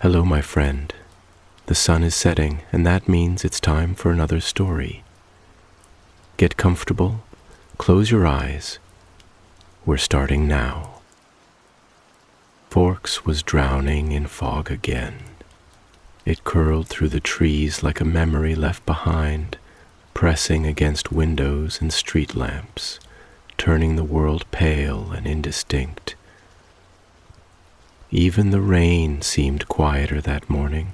Hello, my friend. The sun is setting, and that means it's time for another story. Get comfortable, close your eyes. We're starting now. Forks was drowning in fog again. It curled through the trees like a memory left behind, pressing against windows and street lamps, turning the world pale and indistinct. Even the rain seemed quieter that morning,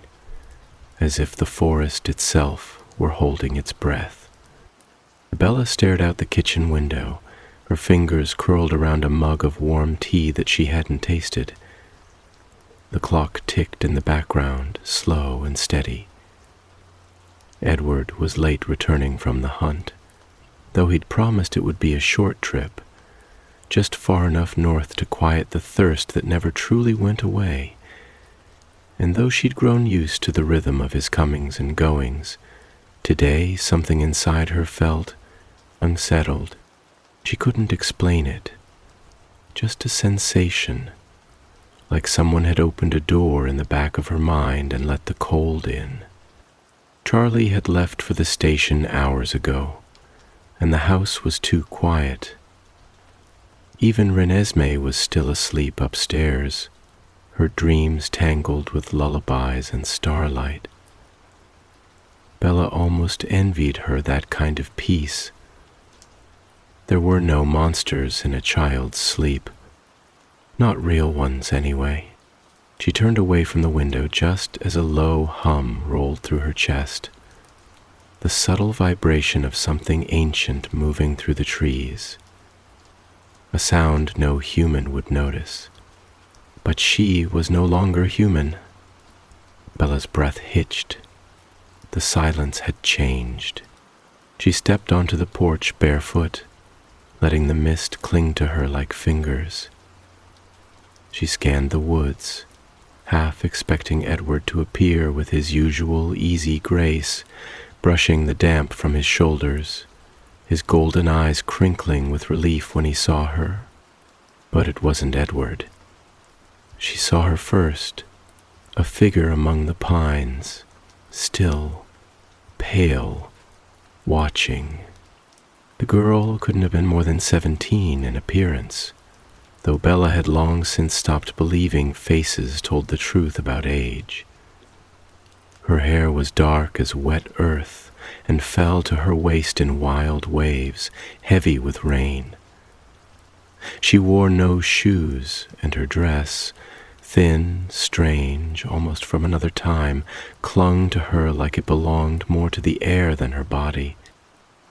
as if the forest itself were holding its breath. Bella stared out the kitchen window, her fingers curled around a mug of warm tea that she hadn't tasted. The clock ticked in the background, slow and steady. Edward was late returning from the hunt, though he'd promised it would be a short trip, just far enough north to quiet the thirst that never truly went away. And though she'd grown used to the rhythm of his comings and goings, today something inside her felt unsettled. She couldn't explain it. Just a sensation, like someone had opened a door in the back of her mind and let the cold in. Charlie had left for the station hours ago, and the house was too quiet. Even Renesmee was still asleep upstairs, her dreams tangled with lullabies and starlight. Bella almost envied her that kind of peace. There were no monsters in a child's sleep. Not real ones, anyway. She turned away from the window just as a low hum rolled through her chest, the subtle vibration of something ancient moving through the trees. A sound no human would notice. But she was no longer human. Bella's breath hitched. The silence had changed. She stepped onto the porch barefoot, letting the mist cling to her like fingers. She scanned the woods, half expecting Edward to appear with his usual easy grace, brushing the damp from his shoulders, his golden eyes crinkling with relief when he saw her. But it wasn't Edward. She saw her first, a figure among the pines, still, pale, watching. The girl couldn't have been more than 17 in appearance, though Bella had long since stopped believing faces told the truth about age. Her hair was dark as wet earth and fell to her waist in wild waves, heavy with rain. She wore no shoes, and her dress, thin, strange, almost from another time, clung to her like it belonged more to the air than her body.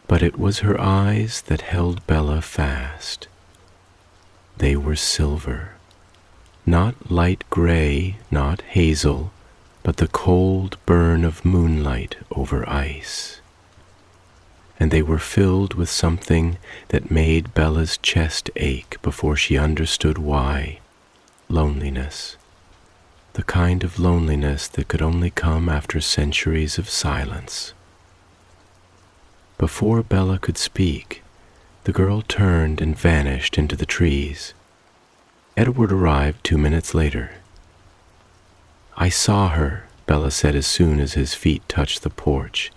But it was her eyes that held Bella fast. They were silver, not light gray, not hazel, but the cold burn of moonlight over ice. And they were filled with something that made Bella's chest ache before she understood why. Loneliness. The kind of loneliness that could only come after centuries of silence. Before Bella could speak, the girl turned and vanished into the trees. Edward arrived 2 minutes later. "I saw her," Bella said as soon as his feet touched the porch.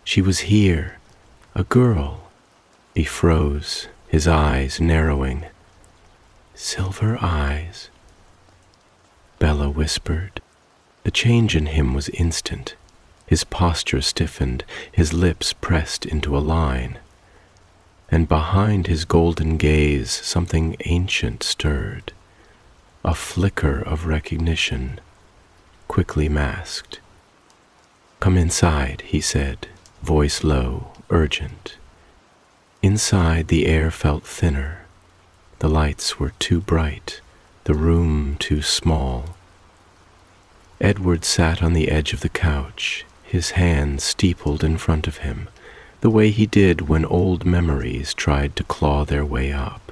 "She was here, a girl." He froze, his eyes narrowing. "Silver eyes," Bella whispered. The change in him was instant. His posture stiffened, his lips pressed into a line. And behind his golden gaze, something ancient stirred. A flicker of recognition, quickly masked. "Come inside," he said, voice low, urgent. Inside, the air felt thinner. The lights were too bright, the room too small. Edward sat on the edge of the couch, his hands steepled in front of him, the way he did when old memories tried to claw their way up.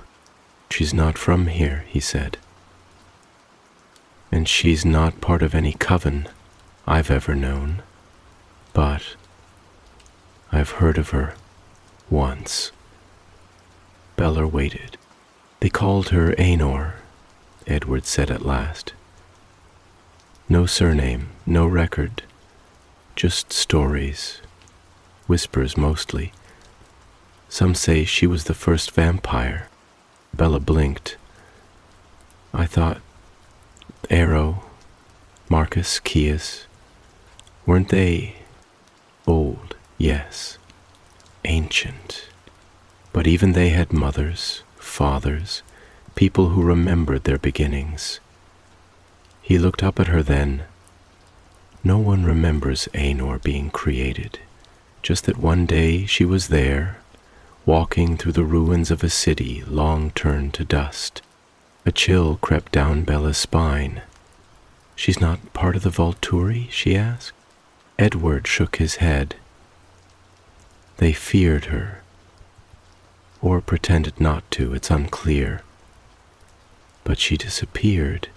"She's not from here," he said. "And she's not part of any coven I've ever known. But I've heard of her once." Bella waited. "They called her Aenor," Edward said at last. No surname, no record, just stories, whispers mostly. Some say she was the first vampire. Bella blinked. I thought, Arrow, Marcus, Cius, weren't they old? Yes, ancient. But even they had mothers, fathers, people who remembered their beginnings. He looked up at her then. No one remembers Aenor being created, just that one day she was there, walking through the ruins of a city long turned to dust. A chill crept down Bella's spine. She's not part of the Volturi? She asked. Edward shook his head. They feared her, or pretended not to, it's unclear. But she disappeared,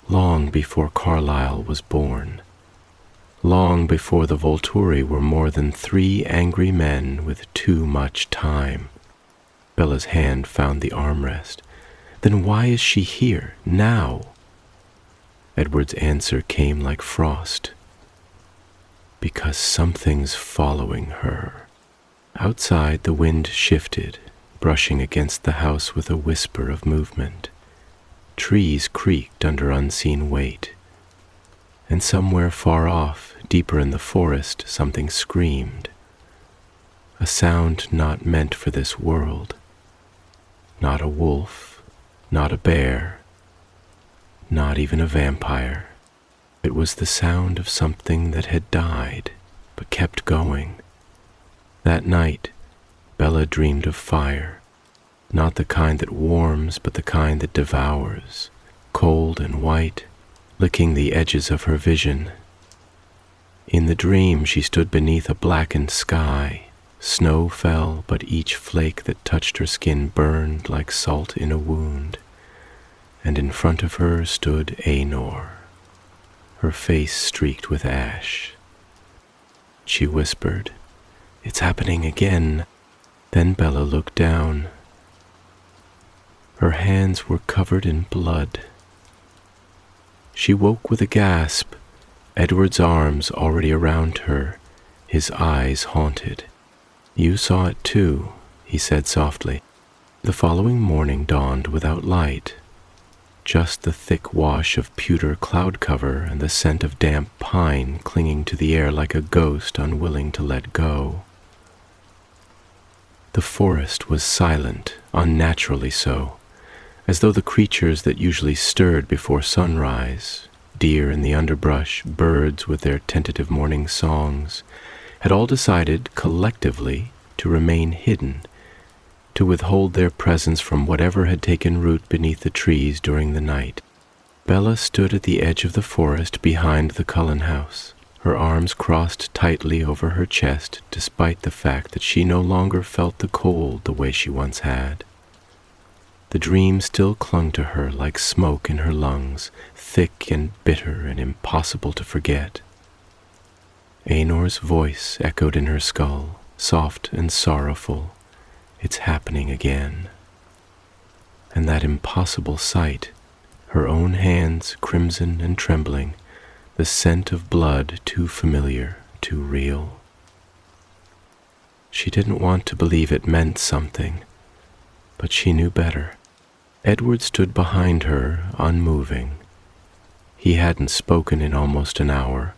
long before Carlyle was born, long before the Volturi were more than 3 angry men with too much time. Bella's hand found the armrest. Then why is she here, now? Edward's answer came like frost. Because something's following her. Outside, the wind shifted, brushing against the house with a whisper of movement. Trees creaked under unseen weight. And somewhere far off, deeper in the forest, something screamed. A sound not meant for this world. Not a wolf, not a bear, not even a vampire. It was the sound of something that had died, but kept going. That night, Bella dreamed of fire, not the kind that warms, but the kind that devours, cold and white, licking the edges of her vision. In the dream, she stood beneath a blackened sky. Snow fell, but each flake that touched her skin burned like salt in a wound. And in front of her stood Aenor, her face streaked with ash. She whispered, "It's happening again." Then Bella looked down. Her hands were covered in blood. She woke with a gasp, Edward's arms already around her, his eyes haunted. "You saw it too," he said softly. The following morning dawned without light, just the thick wash of pewter cloud cover and the scent of damp pine clinging to the air like a ghost unwilling to let go. The forest was silent, unnaturally so, as though the creatures that usually stirred before sunrise, deer in the underbrush, birds with their tentative morning songs, had all decided collectively to remain hidden, to withhold their presence from whatever had taken root beneath the trees during the night. Bella stood at the edge of the forest behind the Cullen house, her arms crossed tightly over her chest despite the fact that she no longer felt the cold the way she once had. The dream still clung to her like smoke in her lungs, thick and bitter and impossible to forget. Aenor's voice echoed in her skull, soft and sorrowful. It's happening again. And that impossible sight, her own hands crimson and trembling, the scent of blood too familiar, too real. She didn't want to believe it meant something, but she knew better. Edward stood behind her, unmoving. He hadn't spoken in almost an hour,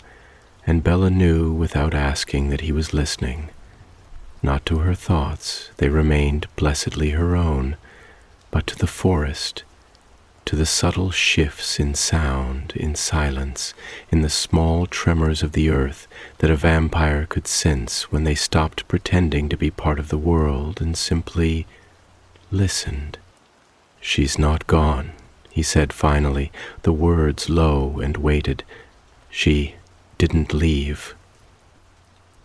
and Bella knew without asking that he was listening. Not to her thoughts, they remained blessedly her own, but to the forest, to the subtle shifts in sound, in silence, in the small tremors of the earth that a vampire could sense when they stopped pretending to be part of the world and simply listened. "She's not gone," he said finally, the words low and weighted. "She didn't leave.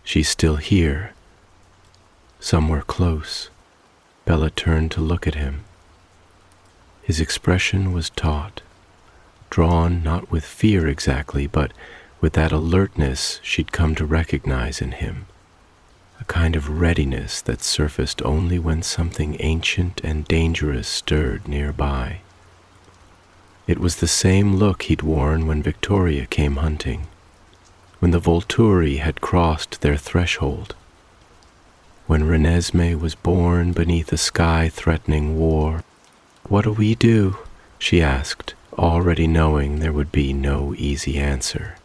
She's still here. Somewhere close." Bella turned to look at him. His expression was taut, drawn not with fear exactly, but with that alertness she'd come to recognize in him, a kind of readiness that surfaced only when something ancient and dangerous stirred nearby. It was the same look he'd worn when Victoria came hunting, when the Volturi had crossed their threshold, when Renesmee was born beneath a sky-threatening war. "What do we do?" she asked, already knowing there would be no easy answer.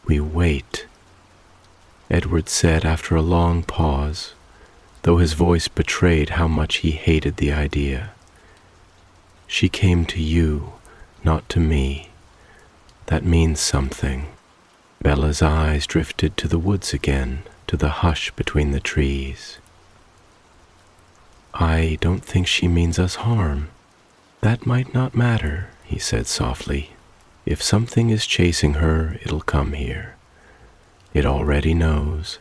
"We wait," Edward said after a long pause, though his voice betrayed how much he hated the idea. "She came to you, not to me. That means something." Bella's eyes drifted to the woods again, to the hush between the trees. "I don't think she means us harm." "That might not matter," he said softly. "If something is chasing her, it'll come here. It already knows."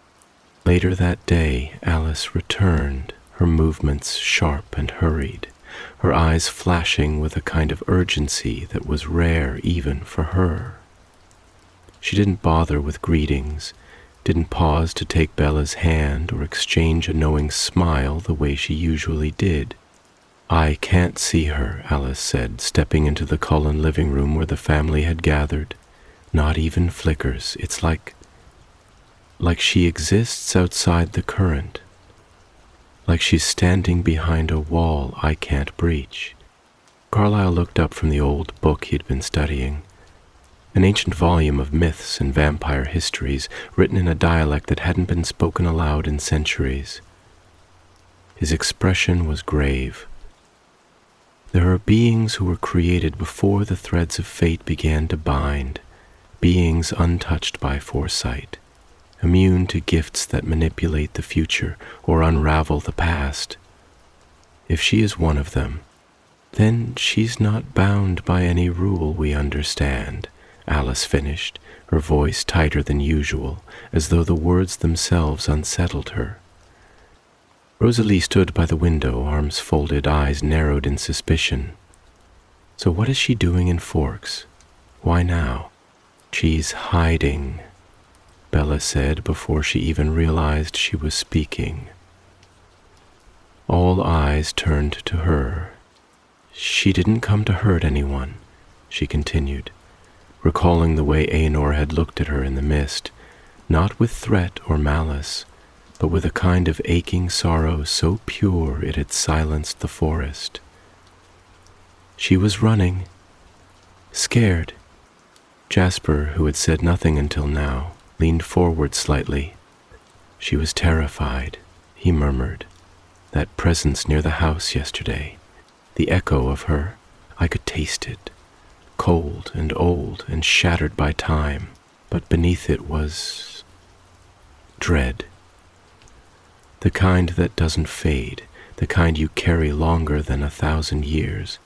Later that day, Alice returned, her movements sharp and hurried, her eyes flashing with a kind of urgency that was rare even for her. She didn't bother with greetings, didn't pause to take Bella's hand or exchange a knowing smile the way she usually did. "I can't see her," Alice said, stepping into the Cullen living room where the family had gathered. "Not even flickers. It's like she exists outside the current. Like she's standing behind a wall I can't breach." Carlyle looked up from the old book he'd been studying, an ancient volume of myths and vampire histories written in a dialect that hadn't been spoken aloud in centuries. His expression was grave. "There are beings who were created before the threads of fate began to bind, beings untouched by foresight, immune to gifts that manipulate the future or unravel the past. If she is one of them, then she's not bound by any rule we understand," Alice finished, her voice tighter than usual, as though the words themselves unsettled her. Rosalie stood by the window, arms folded, eyes narrowed in suspicion. "So what is she doing in Forks? Why now?" "She's hiding," Bella said before she even realized she was speaking. All eyes turned to her. "She didn't come to hurt anyone," she continued, recalling the way Aenor had looked at her in the mist, not with threat or malice, but with a kind of aching sorrow so pure it had silenced the forest. "She was running, scared." Jasper, who had said nothing until now, leaned forward slightly. "She was terrified," he murmured. "That presence near the house yesterday, the echo of her, I could taste it, cold and old and shattered by time, but beneath it was dread. The kind that doesn't fade, the kind you carry longer than 1,000 years.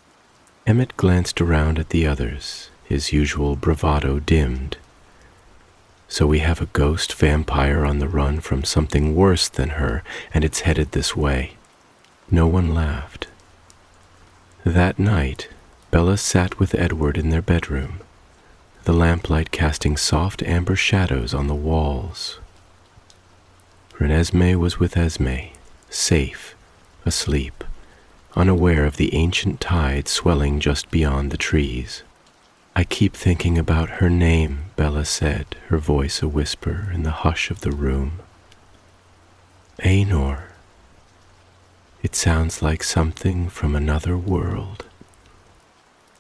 Emmett glanced around at the others, his usual bravado dimmed. "So we have a ghost vampire on the run from something worse than her, and it's headed this way." No one laughed. That night, Bella sat with Edward in their bedroom, the lamplight casting soft amber shadows on the walls. Renesmee was with Esme, safe, asleep, unaware of the ancient tide swelling just beyond the trees. "I keep thinking about her name," Bella said, her voice a whisper in the hush of the room. "Aenor. It sounds like something from another world."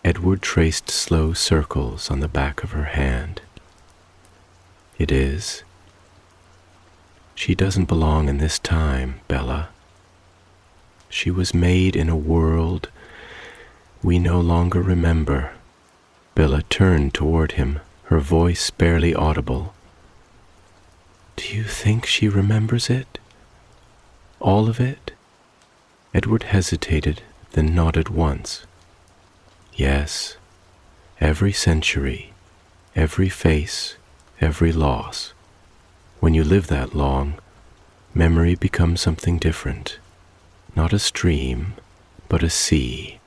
Edward traced slow circles on the back of her hand. "It is. She doesn't belong in this time, Bella. She was made in a world we no longer remember." Bella turned toward him, her voice barely audible. "Do you think she remembers it? All of it?" Edward hesitated, then nodded once. "Yes, every century, every face, every loss. When you live that long, memory becomes something different. Not a stream, but a sea."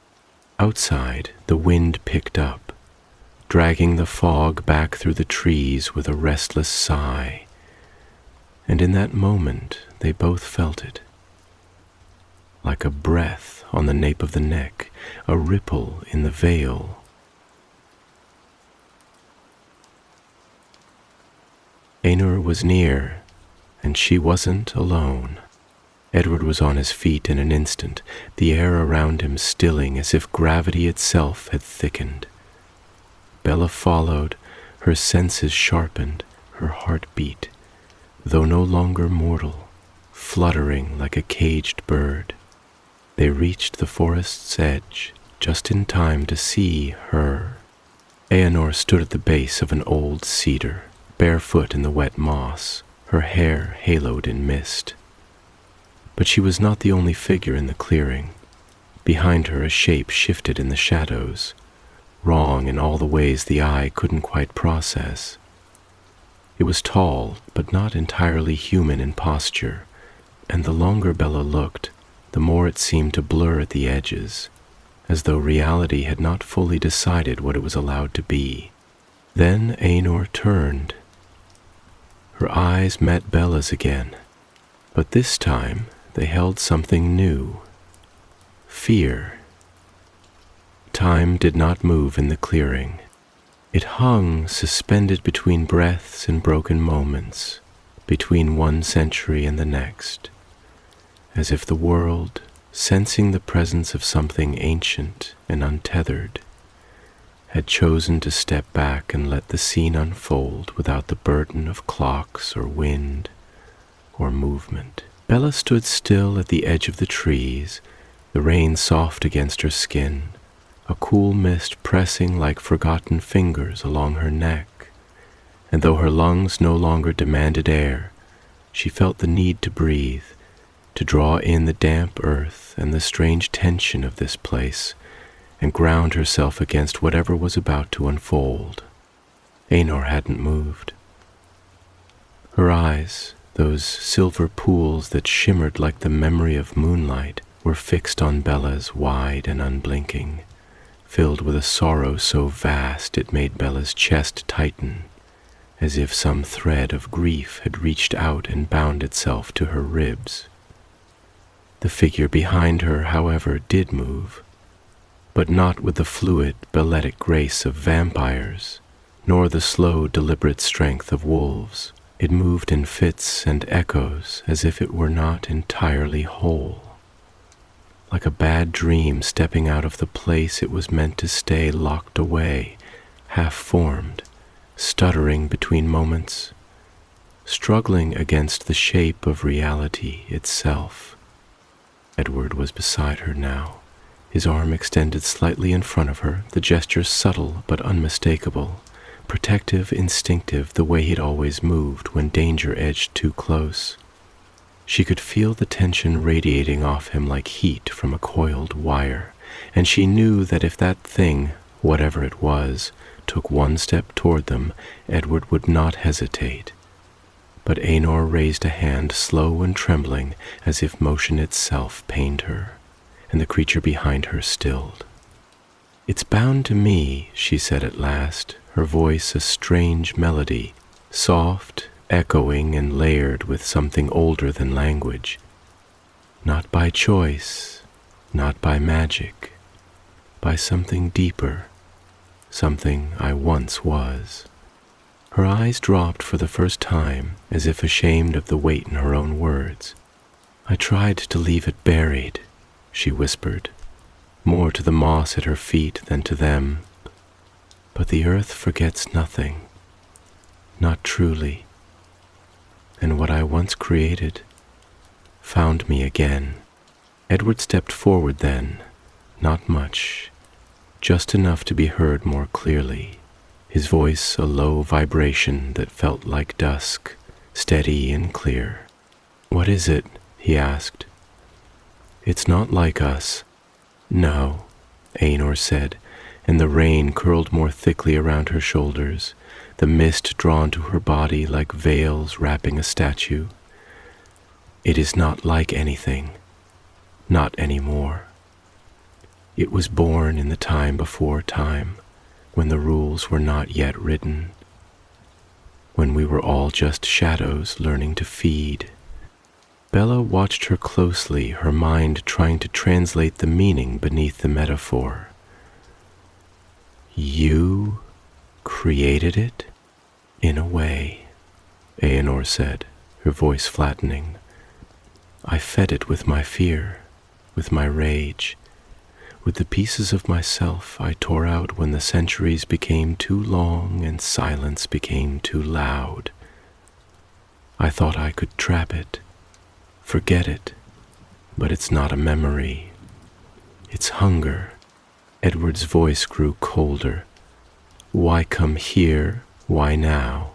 Outside, the wind picked up, dragging the fog back through the trees with a restless sigh. And in that moment, they both felt it. Like a breath on the nape of the neck, a ripple in the veil. Ainur was near, and she wasn't alone. Edward was on his feet in an instant, the air around him stilling as if gravity itself had thickened. Bella followed, her senses sharpened, her heart beat, though no longer mortal, fluttering like a caged bird. They reached the forest's edge, just in time to see her. Ainur stood at the base of an old cedar, barefoot in the wet moss, her hair haloed in mist. But she was not the only figure in the clearing. Behind her a shape shifted in the shadows, wrong in all the ways the eye couldn't quite process. It was tall, but not entirely human in posture, and the longer Bella looked, the more it seemed to blur at the edges, as though reality had not fully decided what it was allowed to be. Then Ainur turned. Her eyes met Bella's again, but this time they held something new. Fear. Time did not move in the clearing. It hung suspended between breaths and broken moments, between one century and the next, as if the world, sensing the presence of something ancient and untethered, had chosen to step back and let the scene unfold without the burden of clocks or wind or movement. Bella stood still at the edge of the trees, the rain soft against her skin, a cool mist pressing like forgotten fingers along her neck, and though her lungs no longer demanded air, she felt the need to breathe, to draw in the damp earth and the strange tension of this place, and ground herself against whatever was about to unfold. Ainur hadn't moved. Her eyes, those silver pools that shimmered like the memory of moonlight, were fixed on Bella's, wide and unblinking, filled with a sorrow so vast it made Bella's chest tighten, as if some thread of grief had reached out and bound itself to her ribs. The figure behind her, however, did move, but not with the fluid, balletic grace of vampires, nor the slow, deliberate strength of wolves. It moved in fits and echoes as if it were not entirely whole, like a bad dream stepping out of the place it was meant to stay locked away, half-formed, stuttering between moments, struggling against the shape of reality itself. Edward was beside her now, his arm extended slightly in front of her, the gesture subtle but unmistakable, protective, instinctive, the way he'd always moved when danger edged too close. She could feel the tension radiating off him like heat from a coiled wire, and she knew that if that thing, whatever it was, took one step toward them, Edward would not hesitate. But Ainur raised a hand, slow and trembling, as if motion itself pained her, and the creature behind her stilled. "It's bound to me," she said at last, her voice a strange melody, soft, echoing and layered with something older than language. "Not by choice, not by magic, by something deeper, something I once was." Her eyes dropped for the first time, as if ashamed of the weight in her own words. "I tried to leave it buried," she whispered, more to the moss at her feet than to them. "But the earth forgets nothing, not truly, and what I once created found me again." Edward stepped forward then, not much, just enough to be heard more clearly, his voice a low vibration that felt like dusk, steady and clear. "What is it?" he asked. "It's not like us." "No," Ainur said, and the rain curled more thickly around her shoulders, the mist drawn to her body like veils wrapping a statue. "It is not like anything, not anymore. It was born in the time before time, when the rules were not yet written, when we were all just shadows learning to feed." Bella watched her closely, her mind trying to translate the meaning beneath the metaphor. "You created it, in a way," Aenor said, her voice flattening. I fed it with my fear, with my rage, with the pieces of myself I tore out when the centuries became too long and silence became too loud. I thought I could trap it, forget it, but it's not a memory. It's hunger. Edward's voice grew colder. Why come here? Why now?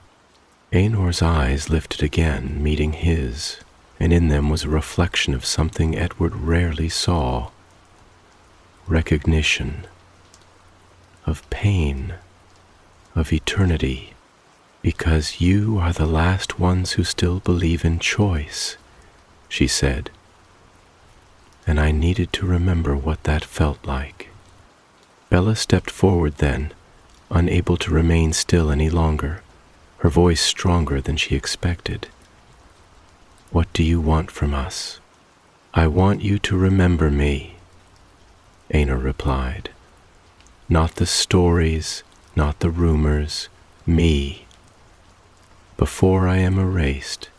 Aenor's eyes lifted again, meeting his, and in them was a reflection of something Edward rarely saw. Recognition. Of pain. Of eternity. Because you are the last ones who still believe in choice, she said. And I needed to remember what that felt like. Bella stepped forward then, unable to remain still any longer, her voice stronger than she expected. What do you want from us? I want you to remember me, Aenor replied. Not the stories, not the rumors, me. Before I am erased.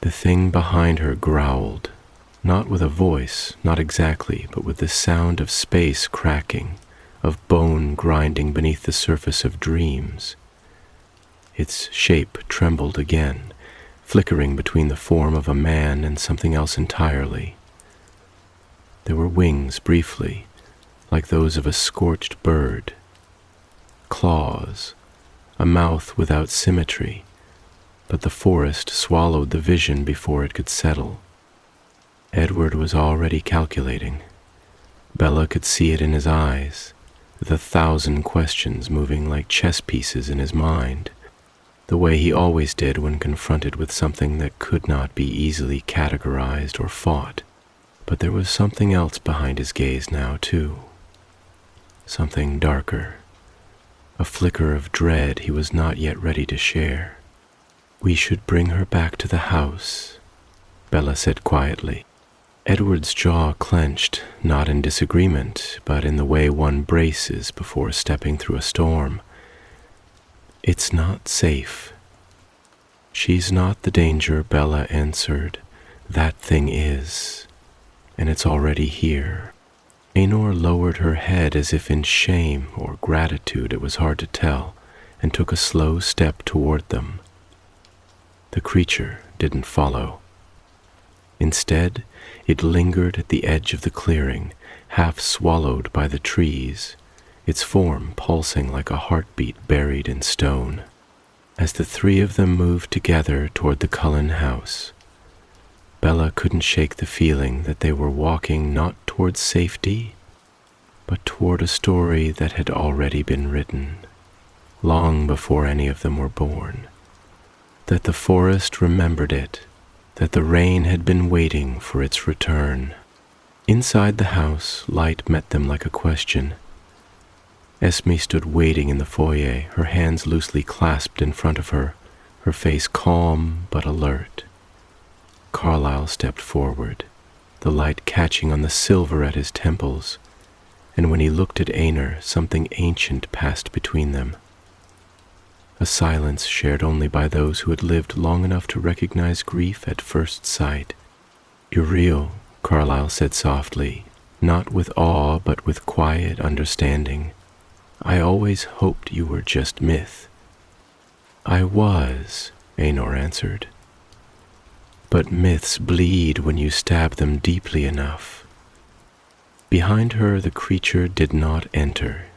The thing behind her growled, not with a voice, not exactly, but with the sound of space cracking, of bone grinding beneath the surface of dreams. Its shape trembled again, flickering between the form of a man and something else entirely. There were wings briefly, like those of a scorched bird. Claws, a mouth without symmetry, but the forest swallowed the vision before it could settle. Edward was already calculating. Bella could see it in his eyes, the 1,000 questions moving like chess pieces in his mind, the way he always did when confronted with something that could not be easily categorized or fought. But there was something else behind his gaze now, too. Something darker. A flicker of dread he was not yet ready to share. We should bring her back to the house, Bella said quietly. Edward's jaw clenched, not in disagreement, but in the way one braces before stepping through a storm. It's not safe. She's not the danger, Bella answered. That thing is, and it's already here. Aenor lowered her head as if in shame or gratitude, it was hard to tell, and took a slow step toward them. The creature didn't follow. Instead, it lingered at the edge of the clearing, half swallowed by the trees, its form pulsing like a heartbeat buried in stone. As the three of them moved together toward the Cullen house, Bella couldn't shake the feeling that they were walking not toward safety, but toward a story that had already been written, long before any of them were born. That the forest remembered it, that the rain had been waiting for its return. Inside the house, light met them like a question. Esme stood waiting in the foyer, her hands loosely clasped in front of her, her face calm but alert. Carlyle stepped forward, the light catching on the silver at his temples, and when he looked at Aenor, something ancient passed between them. A silence shared only by those who had lived long enough to recognize grief at first sight. You're real, Carlyle said softly, not with awe but with quiet understanding. I always hoped you were just myth. I was, Aenor answered. But myths bleed when you stab them deeply enough. Behind her the creature did not enter.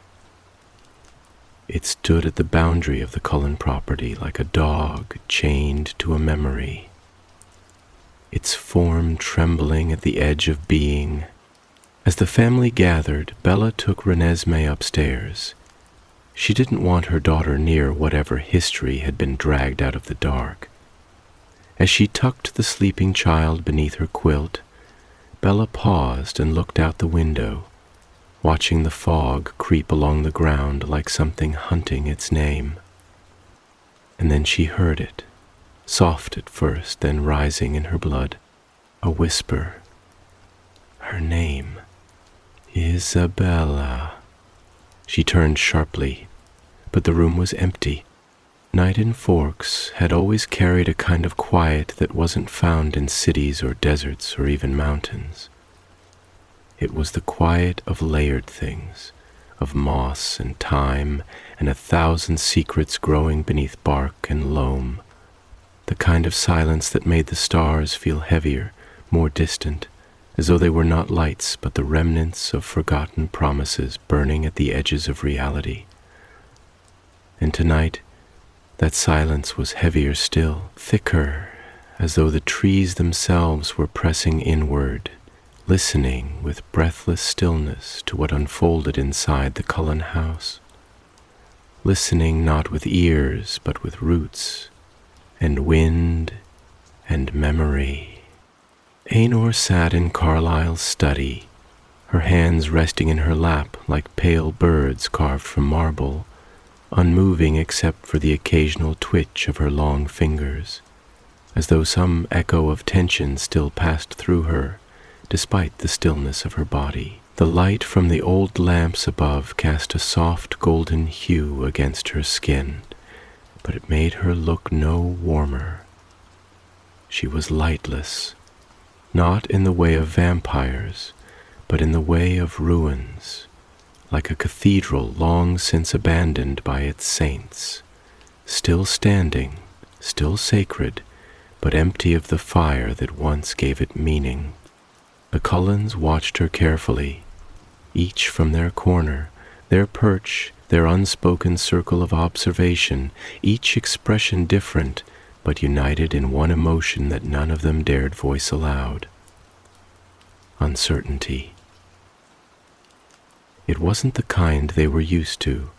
It stood at the boundary of the Cullen property like a dog chained to a memory, its form trembling at the edge of being. As the family gathered, Bella took Renesmee upstairs. She didn't want her daughter near whatever history had been dragged out of the dark. As she tucked the sleeping child beneath her quilt, Bella paused and looked out the window, watching the fog creep along the ground like something hunting its name. And then she heard it, soft at first, then rising in her blood, a whisper. Her name, Isabella. She turned sharply, but the room was empty. Night in Forks had always carried a kind of quiet that wasn't found in cities or deserts or even mountains. It was the quiet of layered things, of moss and thyme and 1,000 secrets growing beneath bark and loam, the kind of silence that made the stars feel heavier, more distant, as though they were not lights but the remnants of forgotten promises burning at the edges of reality. And tonight, that silence was heavier still, thicker, as though the trees themselves were pressing inward, listening with breathless stillness to what unfolded inside the Cullen house. Listening not with ears, but with roots, and wind, and memory. Aenor sat in Carlyle's study, her hands resting in her lap like pale birds carved from marble, unmoving except for the occasional twitch of her long fingers, as though some echo of tension still passed through her, despite the stillness of her body. The light from the old lamps above cast a soft golden hue against her skin, but it made her look no warmer. She was lightless, not in the way of vampires, but in the way of ruins, like a cathedral long since abandoned by its saints, still standing, still sacred, but empty of the fire that once gave it meaning. The Cullens watched her carefully, each from their corner, their perch, their unspoken circle of observation, each expression different, but united in one emotion that none of them dared voice aloud: uncertainty. It wasn't the kind they were used to,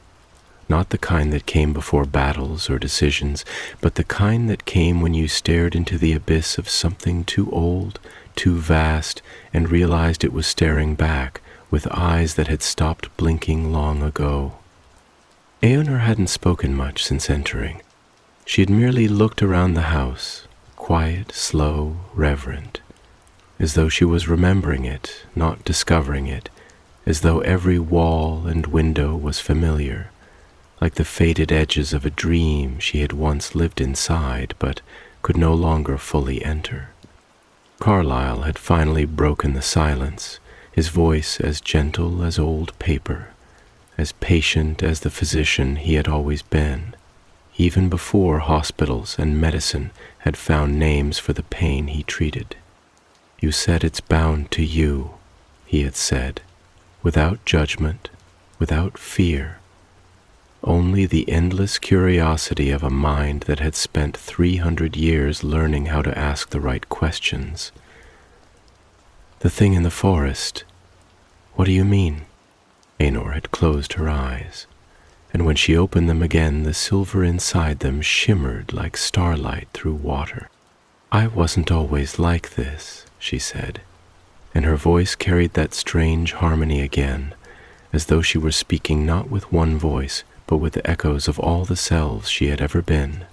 not the kind that came before battles or decisions, but the kind that came when you stared into the abyss of something too old, too vast, and realized it was staring back with eyes that had stopped blinking long ago. Aenor hadn't spoken much since entering. She had merely looked around the house, quiet, slow, reverent, as though she was remembering it, not discovering it, as though every wall and window was familiar, like the faded edges of a dream she had once lived inside but could no longer fully enter. Carlyle had finally broken the silence, his voice as gentle as old paper, as patient as the physician he had always been, even before hospitals and medicine had found names for the pain he treated. "You said it's bound to you," he had said, without judgment, without fear, only the endless curiosity of a mind that had spent 300 years learning how to ask the right questions. "The thing in the forest, what do you mean?" Aenor had closed her eyes, and when she opened them again, the silver inside them shimmered like starlight through water. "I wasn't always like this," she said, and her voice carried that strange harmony again, as though she were speaking not with one voice, but with the echoes of all the selves she had ever been.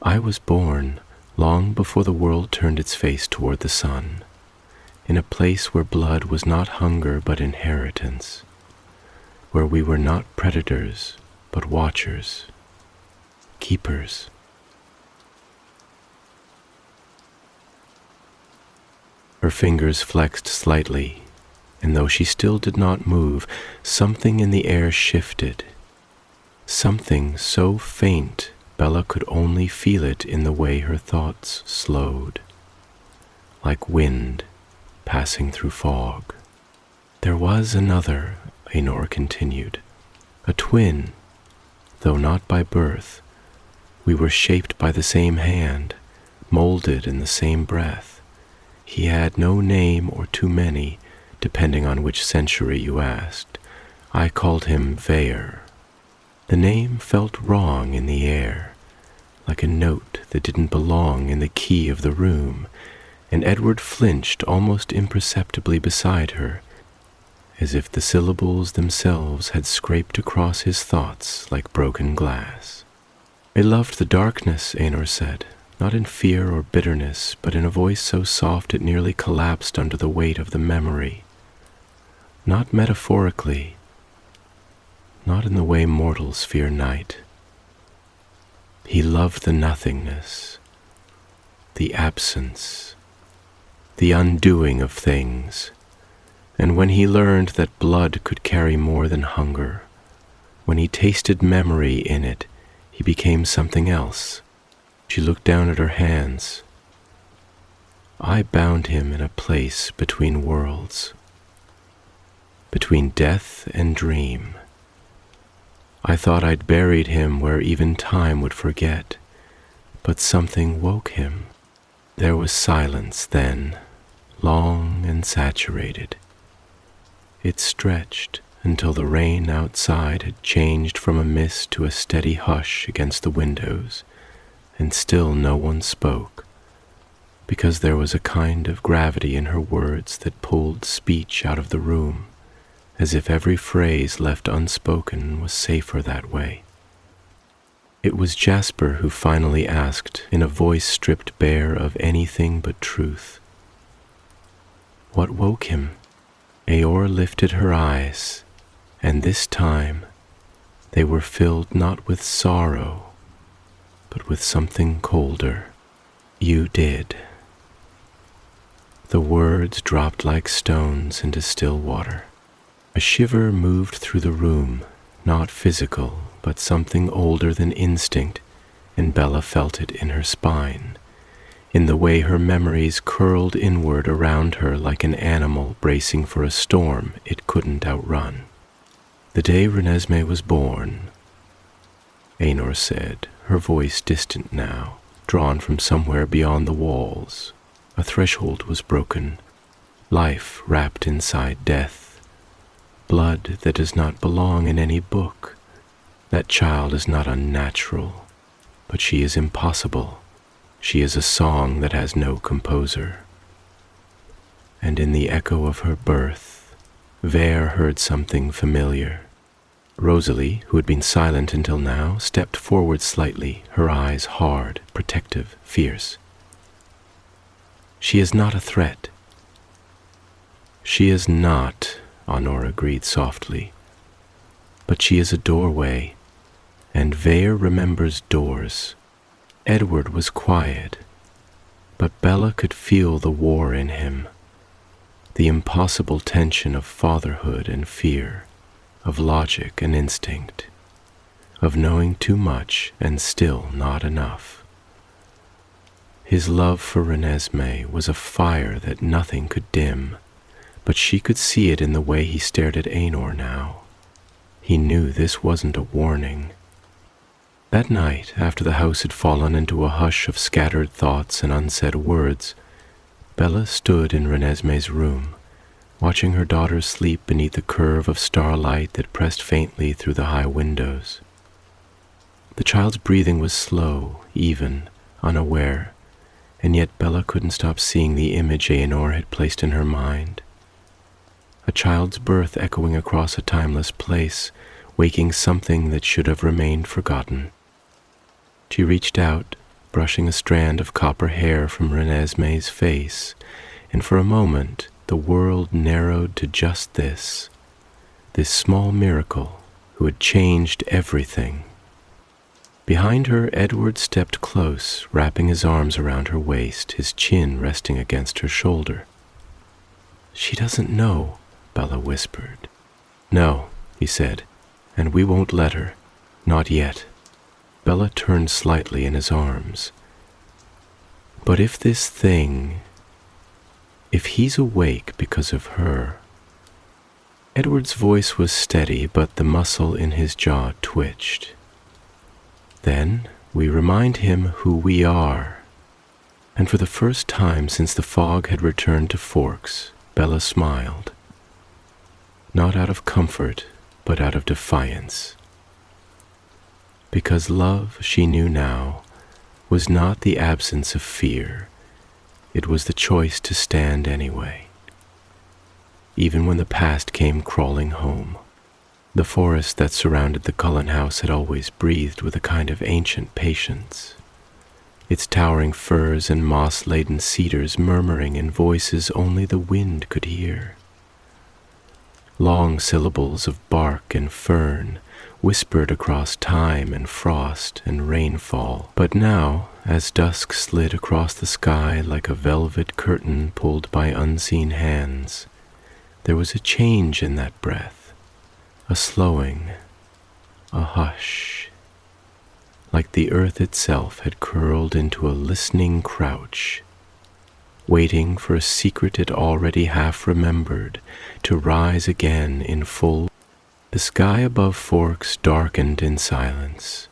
"I was born long before the world turned its face toward the sun, in a place where blood was not hunger but inheritance, where we were not predators but watchers, keepers." Her fingers flexed slightly, and though she still did not move, something in the air shifted, something so faint Bella could only feel it in the way her thoughts slowed, like wind passing through fog. "There was another," Aenor continued, "a twin, though not by birth. We were shaped by the same hand, molded in the same breath. He had no name or too many, depending on which century you asked. I called him Veer. The name felt wrong in the air, like a note that didn't belong in the key of the room, and Edward flinched almost imperceptibly beside her, as if the syllables themselves had scraped across his thoughts like broken glass. "I loved the darkness," Aenor said, not in fear or bitterness, but in a voice so soft it nearly collapsed under the weight of the memory. "Not metaphorically, not in the way mortals fear night. He loved the nothingness, the absence, the undoing of things, and when he learned that blood could carry more than hunger, when he tasted memory in it, he became something else. She looked down at her hands. I bound him in a place between worlds, between death and dream. I thought I'd buried him where even time would forget, but something woke him. There was silence then, long and saturated. It stretched until the rain outside had changed from a mist to a steady hush against the windows, and still no one spoke, because there was a kind of gravity in her words that pulled speech out of the room, as if every phrase left unspoken was safer that way. It was Jasper who finally asked, in a voice stripped bare of anything but truth, "What woke him?" Eeyore lifted her eyes, and this time they were filled not with sorrow, but with something colder. "You did." The words dropped like stones into still water. A shiver moved through the room, not physical, but something older than instinct, and Bella felt it in her spine, in the way her memories curled inward around her like an animal bracing for a storm it couldn't outrun. "The day Renesmee was born," Eeyore said, her voice distant now, drawn from somewhere beyond the walls. A threshold was broken, life wrapped inside death, blood that does not belong in any book. That child is not unnatural, but she is impossible. She is a song that has no composer. And in the echo of her birth, Vere heard something familiar. Rosalie, who had been silent until now, stepped forward slightly, her eyes hard, protective, fierce. "She is not a threat." "She is not," Honor agreed softly, "but she is a doorway, and Vere remembers doors." Edward was quiet, but Bella could feel the war in him, the impossible tension of fatherhood and fear, of logic and instinct, of knowing too much and still not enough. His love for Renesmee was a fire that nothing could dim, but she could see it in the way he stared at Eeyore now. He knew this wasn't a warning. That night, after the house had fallen into a hush of scattered thoughts and unsaid words, Bella stood in Renesmee's room, watching her daughter sleep beneath the curve of starlight that pressed faintly through the high windows. The child's breathing was slow, even, unaware, and yet Bella couldn't stop seeing the image Eeyore had placed in her mind. A child's birth echoing across a timeless place, waking something that should have remained forgotten. She reached out, brushing a strand of copper hair from Renesmee's face, and for a moment the world narrowed to just this small miracle who had changed everything. Behind her, Edward stepped close, wrapping his arms around her waist, his chin resting against her shoulder. "She doesn't know," Bella whispered. "No," he said, "and we won't let her. Not yet." Bella turned slightly in his arms. "But if this thing, if he's awake because of her..." Edward's voice was steady, but the muscle in his jaw twitched. "Then we remind him who we are." And for the first time since the fog had returned to Forks, Bella smiled. Not out of comfort, but out of defiance. Because love, she knew now, was not the absence of fear. It was the choice to stand anyway. Even when the past came crawling home, the forest that surrounded the Cullen house had always breathed with a kind of ancient patience, its towering firs and moss-laden cedars murmuring in voices only the wind could hear. Long syllables of bark and fern, whispered across time and frost and rainfall. But now, as dusk slid across the sky like a velvet curtain pulled by unseen hands, there was a change in that breath, a slowing, a hush, like the earth itself had curled into a listening crouch, waiting for a secret it already half remembered to rise again in full. The sky above Forks darkened in silence,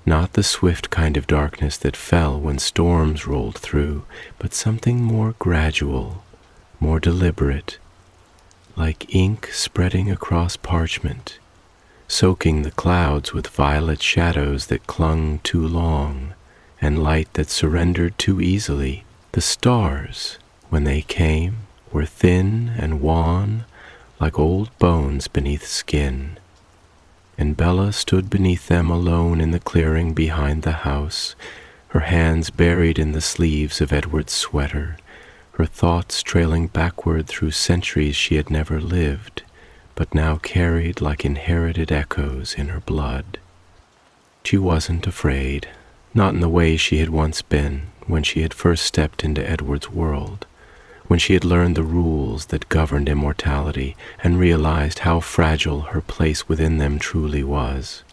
not the swift kind of darkness that fell when storms rolled through, but something more gradual, more deliberate, like ink spreading across parchment, soaking the clouds with violet shadows that clung too long, and light that surrendered too easily. The stars, when they came, were thin and wan, like old bones beneath skin, and Bella stood beneath them alone in the clearing behind the house, her hands buried in the sleeves of Edward's sweater, her thoughts trailing backward through centuries she had never lived, but now carried like inherited echoes in her blood. She wasn't afraid, not in the way she had once been when she had first stepped into Edward's world, when she had learned the rules that governed immortality and realized how fragile her place within them truly was.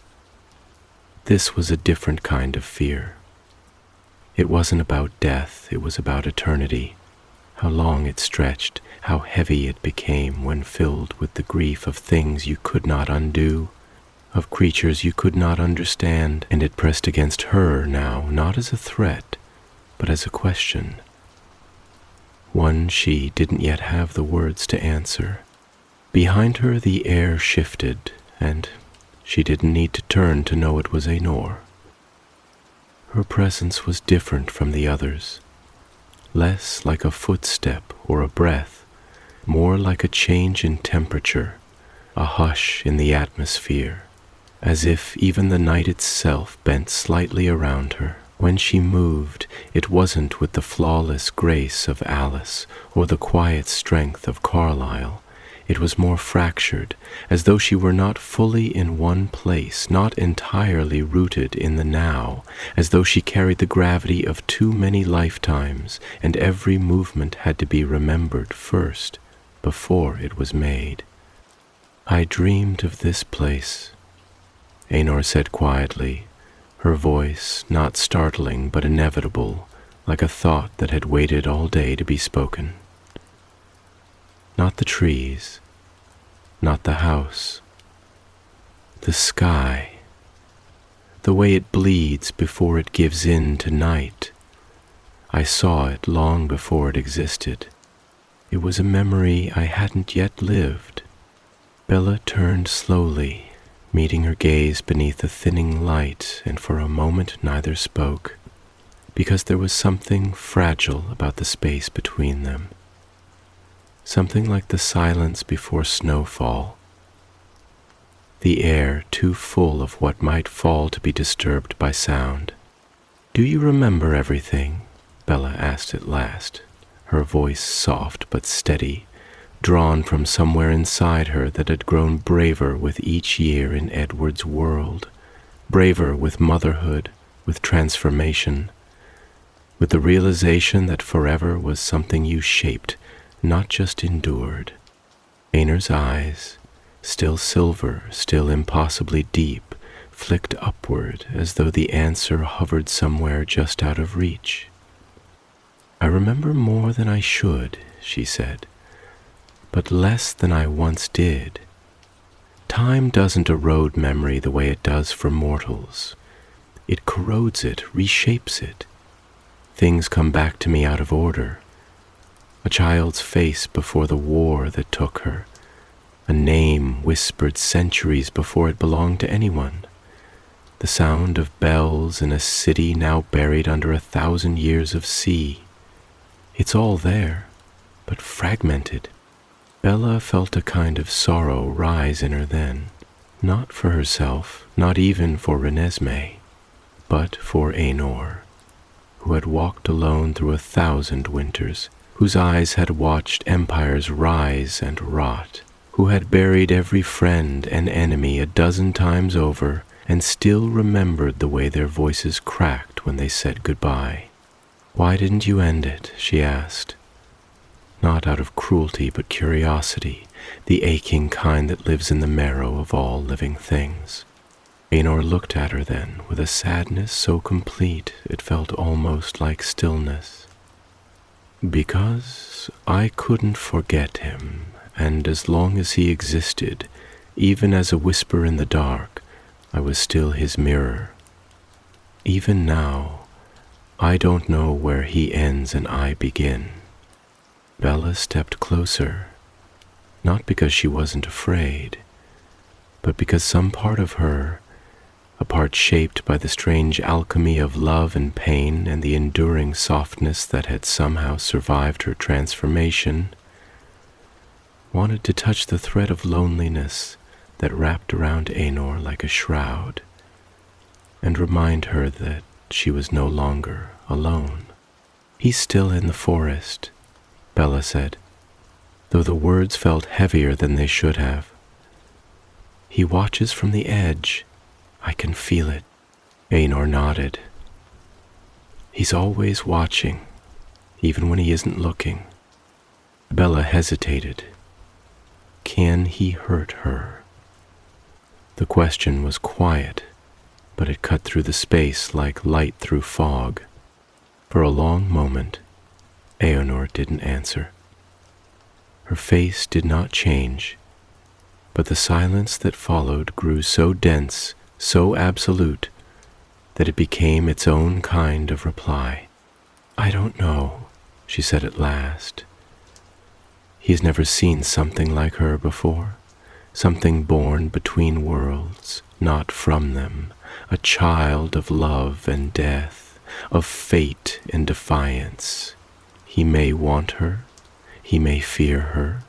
This was a different kind of fear. It wasn't about death, it was about eternity, how long it stretched, how heavy it became when filled with the grief of things you could not undo, of creatures you could not understand, and it pressed against her now, not as a threat, but as a question. One she didn't yet have the words to answer. Behind her the air shifted, and she didn't need to turn to know it was Ainur. Her presence was different from the others, less like a footstep or a breath, more like a change in temperature, a hush in the atmosphere, as if even the night itself bent slightly around her. When she moved, it wasn't with the flawless grace of Alice or the quiet strength of Carlyle. It was more fractured, as though she were not fully in one place, not entirely rooted in the now, as though she carried the gravity of too many lifetimes, and every movement had to be remembered first, before it was made. "I dreamed of this place," Ainur said quietly, her voice not startling but inevitable, like a thought that had waited all day to be spoken. Not the trees, not the house, the sky, the way it bleeds before it gives in to night. I saw it long before it existed. It was a memory I hadn't yet lived. Bella turned slowly, meeting her gaze beneath a thinning light, and for a moment neither spoke, because there was something fragile about the space between them, something like the silence before snowfall, the air too full of what might fall to be disturbed by sound. "Do you remember everything?" Bella asked at last, her voice soft but steady, drawn from somewhere inside her that had grown braver with each year in Edward's world, braver with motherhood, with transformation, with the realization that forever was something you shaped, not just endured. Ainur's eyes, still silver, still impossibly deep, flicked upward as though the answer hovered somewhere just out of reach. "I remember more than I should," she said, "but less than I once did. Time doesn't erode memory the way it does for mortals. It corrodes it, reshapes it. Things come back to me out of order. A child's face before the war that took her, a name whispered centuries before it belonged to anyone, the sound of bells in a city now buried under 1,000 years of sea. It's all there, but fragmented." Bella felt a kind of sorrow rise in her then, not for herself, not even for Renesmee, but for Ainur, who had walked alone through 1,000 winters, whose eyes had watched empires rise and rot, who had buried every friend and enemy a dozen times over and still remembered the way their voices cracked when they said goodbye. "Why didn't you end it?" she asked. Not out of cruelty, but curiosity, the aching kind that lives in the marrow of all living things. Aenor looked at her then with a sadness so complete it felt almost like stillness. "Because I couldn't forget him, and as long as he existed, even as a whisper in the dark, I was still his mirror. Even now, I don't know where he ends and I begin." Bella stepped closer, not because she wasn't afraid, but because some part of her, a part shaped by the strange alchemy of love and pain and the enduring softness that had somehow survived her transformation, wanted to touch the thread of loneliness that wrapped around Aenor like a shroud, and remind her that she was no longer alone. "He's still in the forest," Bella said, though the words felt heavier than they should have. "He watches from the edge. I can feel it." Aenor nodded. "He's always watching, even when he isn't looking." Bella hesitated. Can he hurt her? The question was quiet, but it cut through the space like light through fog. For a long moment, Aenor didn't answer. Her face did not change, but the silence that followed grew so dense, so absolute, that it became its own kind of reply. "I don't know," she said at last. "He's never seen something like her before, something born between worlds, not from them, a child of love and death, of fate and defiance. He may want her, he may fear her,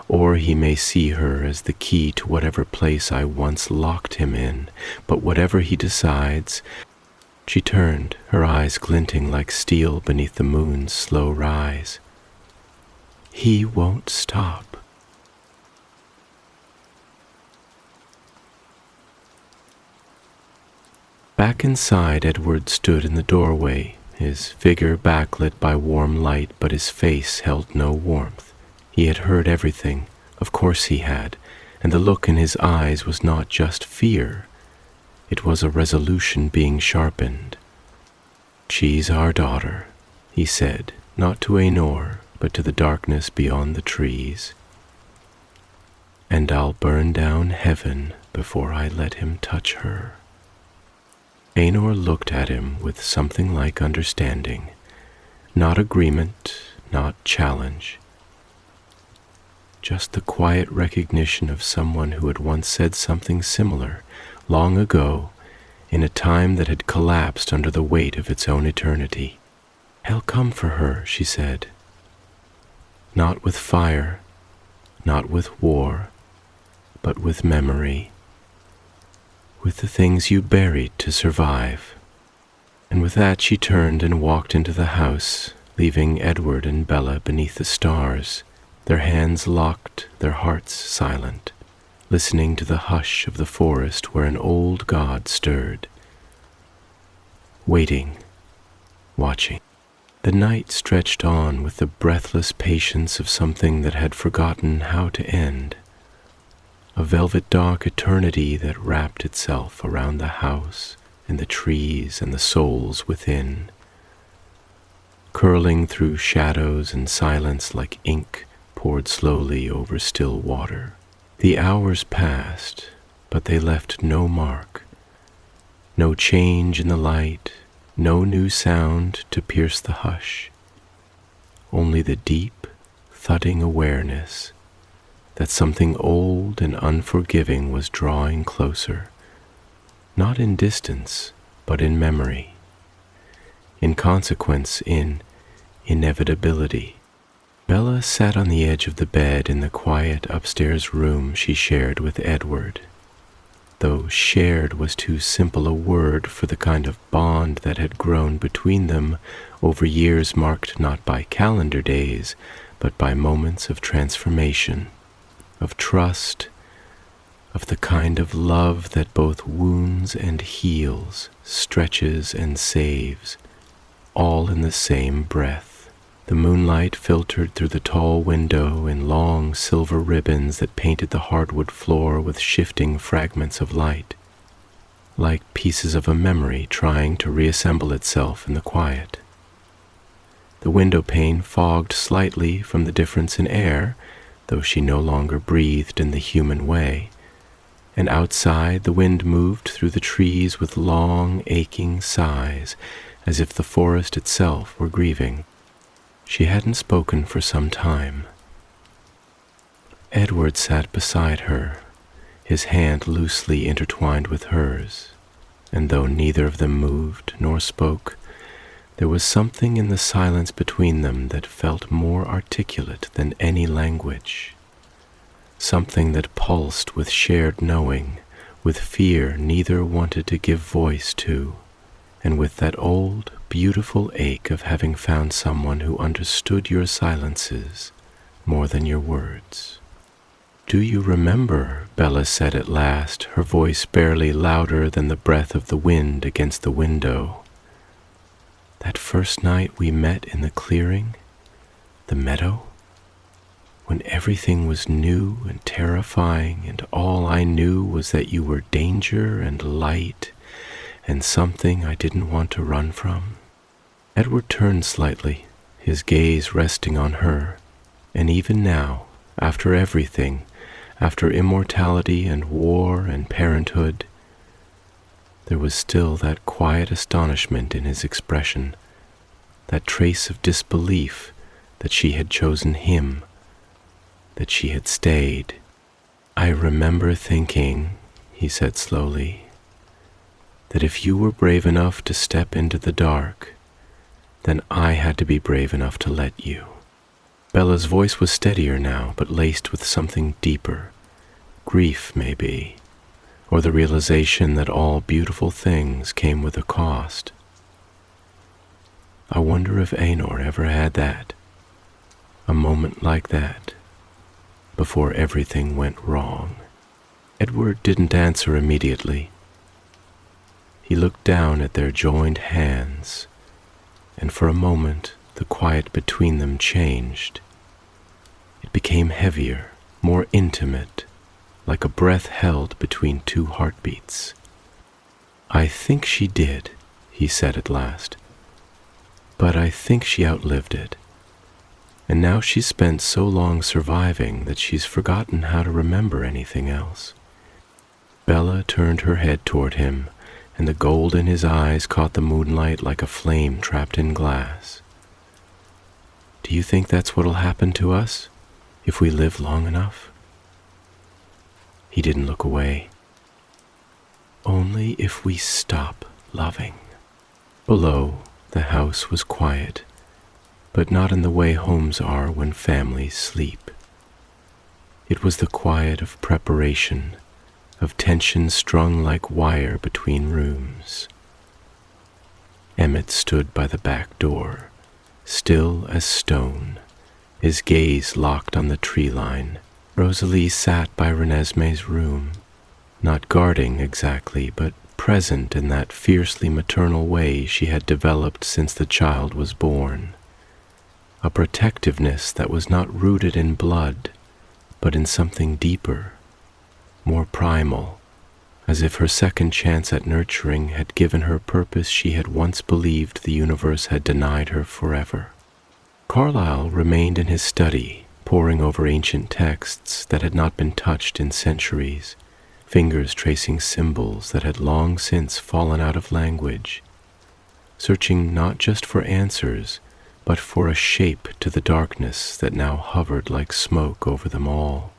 or he may see her as the key to whatever place I once locked him in, but whatever he decides—" She turned, her eyes glinting like steel beneath the moon's slow rise. "He won't stop." Back inside, Edward stood in the doorway, his figure backlit by warm light, but his face held no warmth. He had heard everything, of course he had, and the look in his eyes was not just fear. It was a resolution being sharpened. "She's our daughter," he said, not to Aenor, but to the darkness beyond the trees. "And I'll burn down heaven before I let him touch her." Aenor looked at him with something like understanding, not agreement, not challenge. Just the quiet recognition of someone who had once said something similar, long ago, in a time that had collapsed under the weight of its own eternity. "He'll come for her," she said. "Not with fire, not with war, but with memory. With the things you buried to survive." And with that she turned and walked into the house, leaving Edward and Bella beneath the stars, their hands locked, their hearts silent, listening to the hush of the forest where an old god stirred. Waiting, watching. The night stretched on with the breathless patience of something that had forgotten how to end. A velvet dark eternity that wrapped itself around the house and the trees and the souls within, curling through shadows and silence like ink poured slowly over still water. The hours passed, but they left no mark, no change in the light, no new sound to pierce the hush, only the deep, thudding awareness that something old and unforgiving was drawing closer, not in distance, but in memory, in consequence, in inevitability. Bella sat on the edge of the bed in the quiet upstairs room she shared with Edward, though shared was too simple a word for the kind of bond that had grown between them over years marked not by calendar days, but by moments of transformation. of trust, of the kind of love that both wounds and heals, stretches and saves, all in the same breath. The moonlight filtered through the tall window in long silver ribbons that painted the hardwood floor with shifting fragments of light, like pieces of a memory trying to reassemble itself in the quiet. The window pane fogged slightly from the difference in air, though she no longer breathed in the human way, and outside the wind moved through the trees with long, aching sighs, as if the forest itself were grieving. She hadn't spoken for some time. Edward sat beside her, his hand loosely intertwined with hers, and though neither of them moved nor spoke, there was something in the silence between them that felt more articulate than any language, something that pulsed with shared knowing, with fear neither wanted to give voice to, and with that old, beautiful ache of having found someone who understood your silences more than your words. "Do you remember," Bella said at last, her voice barely louder than the breath of the wind against the window, "that first night we met in the clearing, the meadow, when everything was new and terrifying, and all I knew was that you were danger and light and something I didn't want to run from?" Edward turned slightly, his gaze resting on her, and even now, after everything, after immortality and war and parenthood, there was still that quiet astonishment in his expression, that trace of disbelief that she had chosen him, that she had stayed. "I remember thinking," he said slowly, "that if you were brave enough to step into the dark, then I had to be brave enough to let you." Bella's voice was steadier now, but laced with something deeper, grief maybe, or the realization that all beautiful things came with a cost. "I wonder if Aenor ever had that, a moment like that, before everything went wrong." Edward didn't answer immediately. He looked down at their joined hands, and for a moment the quiet between them changed. It became heavier, more intimate, like a breath held between two heartbeats. "I think she did," he said at last, "but I think she outlived it. And now she's spent so long surviving that she's forgotten how to remember anything else." Bella turned her head toward him, and the gold in his eyes caught the moonlight like a flame trapped in glass. "Do you think that's what'll happen to us, if we live long enough?" He didn't look away. "Only if we stop loving." Below, the house was quiet, but not in the way homes are when families sleep. It was the quiet of preparation, of tension strung like wire between rooms. Emmett stood by the back door, still as stone, his gaze locked on the tree line. Rosalie sat by Renesmee's room, not guarding exactly, but present in that fiercely maternal way she had developed since the child was born. A protectiveness that was not rooted in blood, but in something deeper, more primal, as if her second chance at nurturing had given her purpose she had once believed the universe had denied her forever. Carlyle remained in his study, poring over ancient texts that had not been touched in centuries, fingers tracing symbols that had long since fallen out of language, searching not just for answers, but for a shape to the darkness that now hovered like smoke over them all.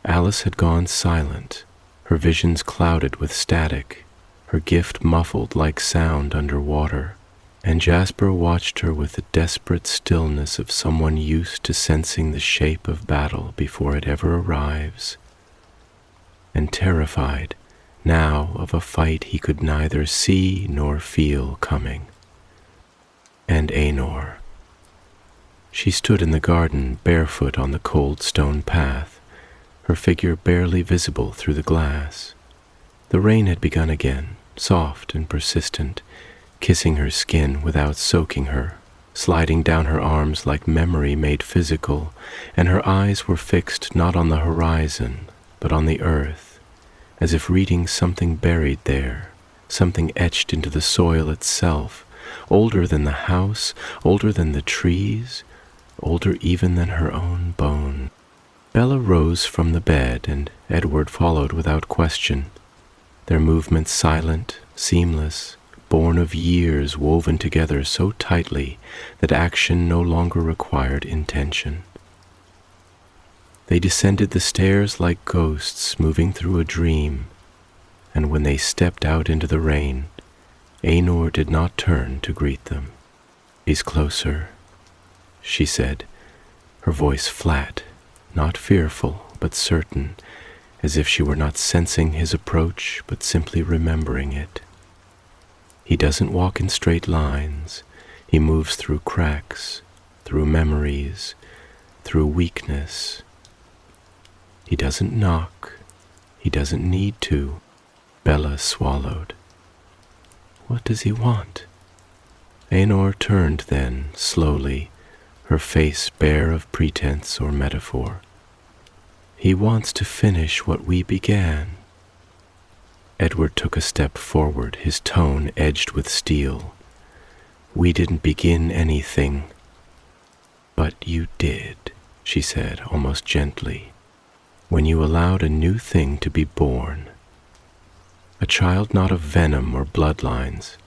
Alice had gone silent, her visions clouded with static, her gift muffled like sound under water, and Jasper watched her with the desperate stillness of someone used to sensing the shape of battle before it ever arrives, and terrified now of a fight he could neither see nor feel coming. And Aenor. She stood in the garden barefoot on the cold stone path, her figure barely visible through the glass. The rain had begun again, soft and persistent, kissing her skin without soaking her, sliding down her arms like memory made physical, and her eyes were fixed not on the horizon, but on the earth, as if reading something buried there, something etched into the soil itself, older than the house, older than the trees, older even than her own bone. Bella rose from the bed, and Edward followed without question, their movements silent, seamless, born of years woven together so tightly that action no longer required intention. They descended the stairs like ghosts moving through a dream, and when they stepped out into the rain, Aenor did not turn to greet them. "He's closer," she said, her voice flat, not fearful, but certain, as if she were not sensing his approach, but simply remembering it. "He doesn't walk in straight lines. He moves through cracks, through memories, through weakness. He doesn't knock. He doesn't need to." Bella swallowed. "What does he want?" Aenor turned then, slowly, her face bare of pretense or metaphor. "He wants to finish what we began." Edward took a step forward, his tone edged with steel. "We didn't begin anything." "But you did," she said, almost gently, "when you allowed a new thing to be born. A child not of venom or bloodlines,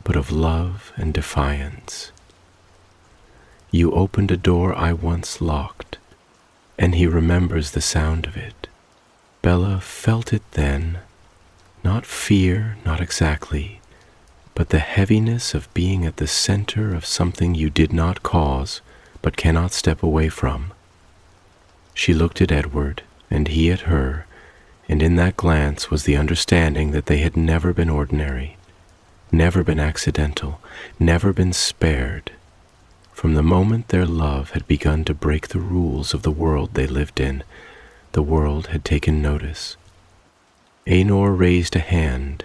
but of love and defiance. You opened a door I once locked, and he remembers the sound of it. Bella felt it then, not fear, not exactly, but the heaviness of being at the center of something you did not cause, but cannot step away from." She looked at Edward, and he at her, and in that glance was the understanding that they had never been ordinary, never been accidental, never been spared. From the moment their love had begun to break the rules of the world they lived in, the world had taken notice. Aenor raised a hand,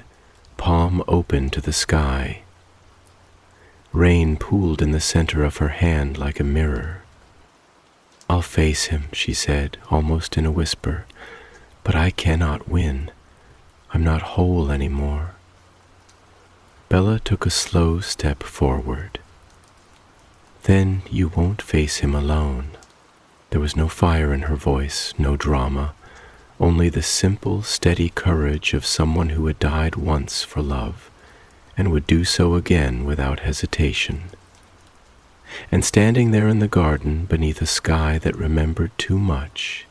palm open to the sky. Rain pooled in the center of her hand like a mirror. "I'll face him," she said, almost in a whisper, "but I cannot win. I'm not whole anymore." Bella took a slow step forward. "Then you won't face him alone." There was no fire in her voice, no drama, only the simple, steady courage of someone who had died once for love, and would do so again without hesitation. And standing there in the garden, beneath a sky that remembered too much,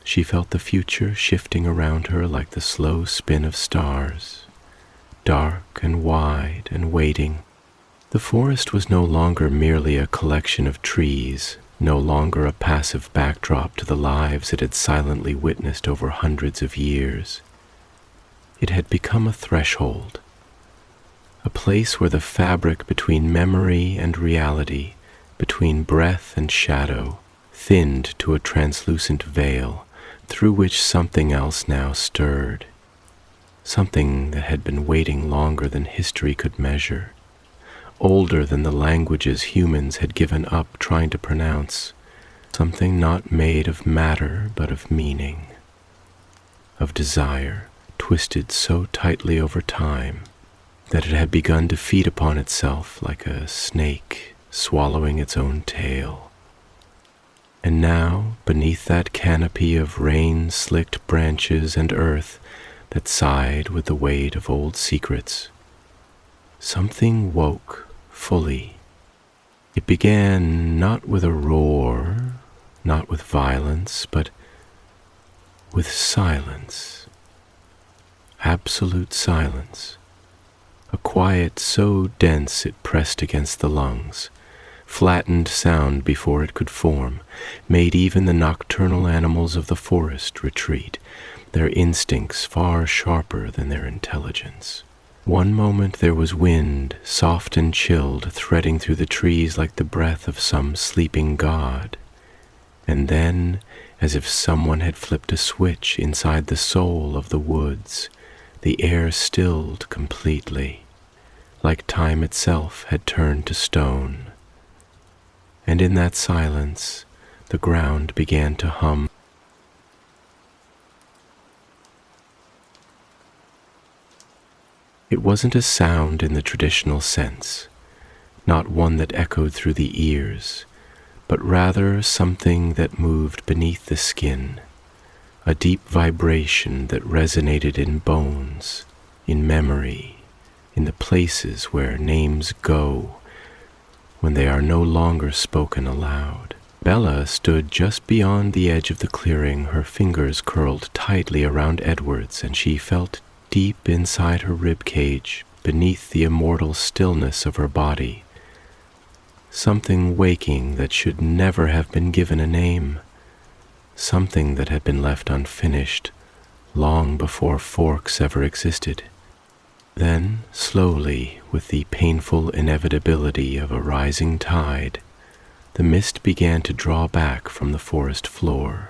she felt the future shifting around her like the slow spin of stars, dark and wide and waiting. The forest was no longer merely a collection of trees, no longer a passive backdrop to the lives it had silently witnessed over hundreds of years. It had become a threshold, a place where the fabric between memory and reality, between breath and shadow, thinned to a translucent veil through which something else now stirred, something that had been waiting longer than history could measure, older than the languages humans had given up trying to pronounce, something not made of matter but of meaning, of desire, twisted so tightly over time that it had begun to feed upon itself like a snake swallowing its own tail. And now, beneath that canopy of rain-slicked branches and earth that sighed with the weight of old secrets, something woke fully. It began not with a roar, not with violence, but with silence, absolute silence, a quiet so dense it pressed against the lungs, flattened sound before it could form, made even the nocturnal animals of the forest retreat, their instincts far sharper than their intelligence. One moment there was wind, soft and chilled, threading through the trees like the breath of some sleeping god, and then as if someone had flipped a switch inside the soul of the woods. The air stilled completely, like time itself had turned to stone. And in that silence, the ground began to hum. It wasn't a sound in the traditional sense, not one that echoed through the ears, but rather something that moved beneath the skin, a deep vibration that resonated in bones, in memory, in the places where names go when they are no longer spoken aloud. Bella stood just beyond the edge of the clearing, her fingers curled tightly around Edward's, and she felt deep inside her rib cage, beneath the immortal stillness of her body, something waking that should never have been given a name, something that had been left unfinished long before forks ever existed. Then, slowly, with the painful inevitability of a rising tide, the mist began to draw back from the forest floor,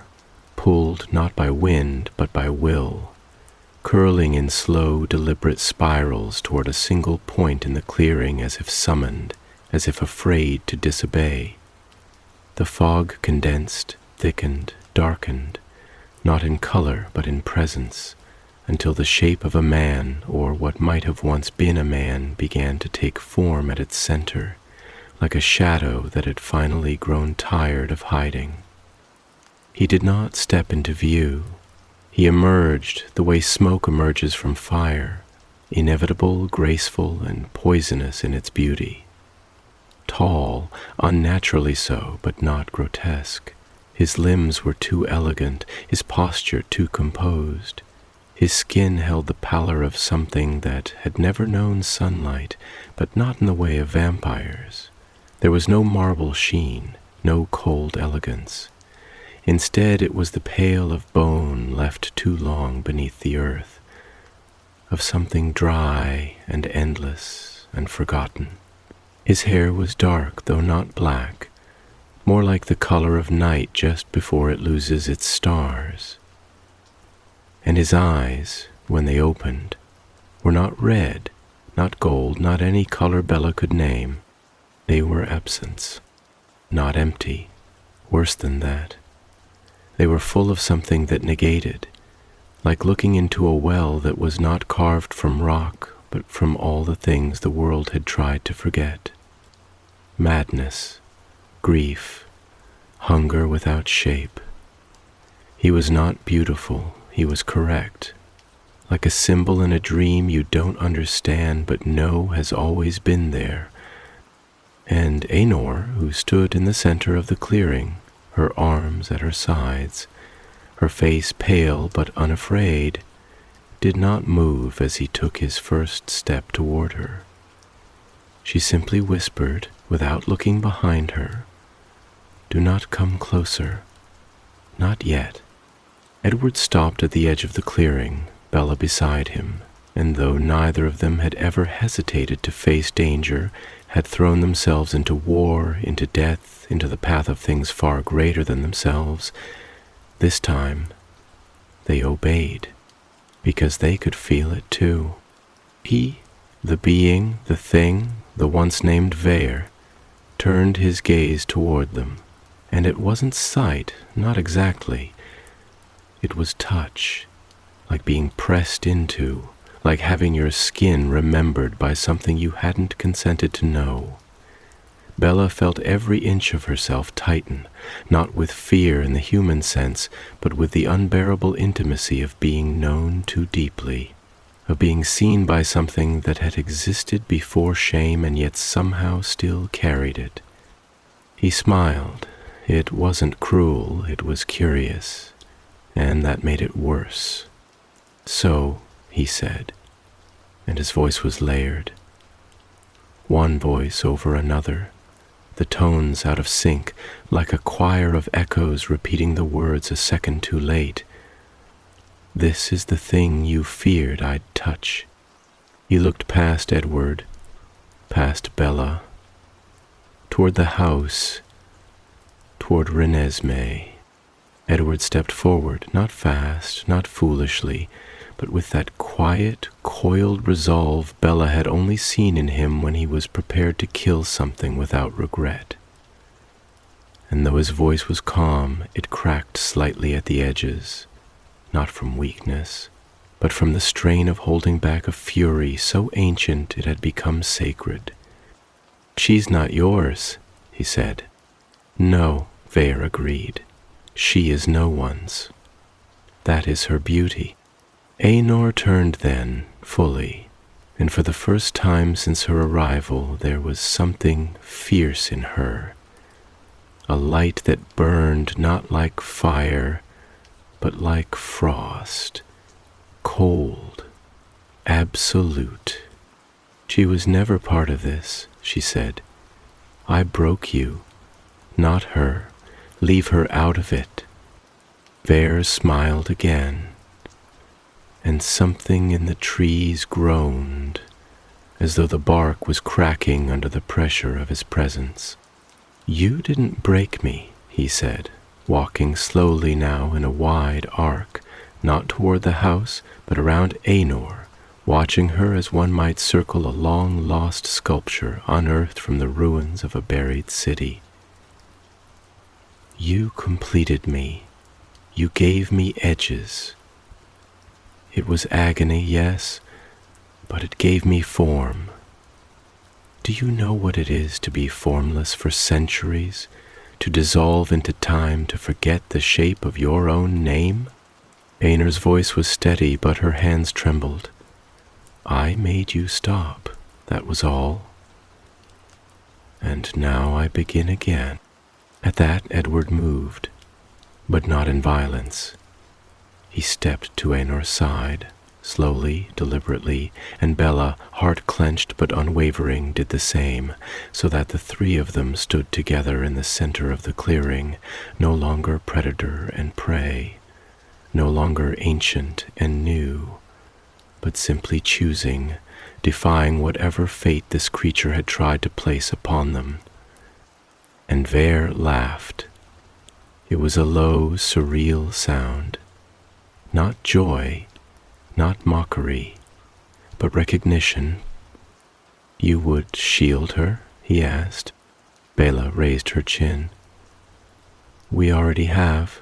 pulled not by wind but by will, curling in slow, deliberate spirals toward a single point in the clearing, as if summoned, as if afraid to disobey. The fog condensed, thickened, darkened, not in color but in presence, until the shape of a man, or what might have once been a man, began to take form at its center, like a shadow that had finally grown tired of hiding. He did not step into view. He emerged the way smoke emerges from fire, inevitable, graceful, and poisonous in its beauty. Tall, unnaturally so, but not grotesque. His limbs were too elegant, his posture too composed. His skin held the pallor of something that had never known sunlight, but not in the way of vampires. There was no marble sheen, no cold elegance. Instead, it was the pale of bone left too long beneath the earth, of something dry and endless and forgotten. His hair was dark, though not black, more like the color of night just before it loses its stars. And his eyes, when they opened, were not red, not gold, not any color Bella could name. They were absence, not empty, worse than that. They were full of something that negated, like looking into a well that was not carved from rock, but from all the things the world had tried to forget. Madness, grief, hunger without shape. He was not beautiful, he was correct, like a symbol in a dream you don't understand but know has always been there. And Aenor, who stood in the center of the clearing, her arms at her sides, her face pale but unafraid, did not move as he took his first step toward her. She simply whispered, without looking behind her, "Do not come closer. Not yet." Edward stopped at the edge of the clearing, Bella beside him, and though neither of them had ever hesitated to face danger, had thrown themselves into war, into death, into the path of things far greater than themselves, this time they obeyed, because they could feel it too. He, the being, the thing, the once named Vare, turned his gaze toward them, and it wasn't sight, not exactly. It was touch, like being pressed into, like having your skin remembered by something you hadn't consented to know. Bella felt every inch of herself tighten, not with fear in the human sense, but with the unbearable intimacy of being known too deeply, of being seen by something that had existed before shame and yet somehow still carried it. He smiled. It wasn't cruel, it was curious, and that made it worse. "So," he said, and his voice was layered. One voice over another, the tones out of sync, like a choir of echoes repeating the words a second too late. "This is the thing you feared I'd touch." He looked past Edward, past Bella, toward the house, toward Renesmee. Edward stepped forward, not fast, not foolishly, but with that quiet, coiled resolve Bella had only seen in him when he was prepared to kill something without regret. And though his voice was calm, it cracked slightly at the edges, not from weakness, but from the strain of holding back a fury so ancient it had become sacred. "She's not yours," he said. "No," Vere agreed. "She is no one's. That is her beauty." Aenor turned then, fully, and for the first time since her arrival there was something fierce in her, a light that burned not like fire, but like frost, cold, absolute. "She was never part of this," she said. "I broke you, not her. Leave her out of it." Vere smiled again, and something in the trees groaned, as though the bark was cracking under the pressure of his presence. "You didn't break me," he said, walking slowly now in a wide arc, not toward the house, but around Aenor, watching her as one might circle a long-lost sculpture unearthed from the ruins of a buried city. "You completed me. You gave me edges. It was agony, yes, but it gave me form. Do you know what it is to be formless for centuries, to dissolve into time, to forget the shape of your own name?" Aenor's voice was steady, but her hands trembled. "I made you stop, that was all. And now I begin again." At that Edward moved, but not in violence. He stepped to Aenor's side, slowly, deliberately, and Bella, heart clenched but unwavering, did the same, so that the three of them stood together in the center of the clearing, no longer predator and prey, no longer ancient and new, but simply choosing, defying whatever fate this creature had tried to place upon them. And Vere laughed. It was a low, surreal sound. Not joy, not mockery, but recognition. "You would shield her?" he asked. Bella raised her chin. "We already have."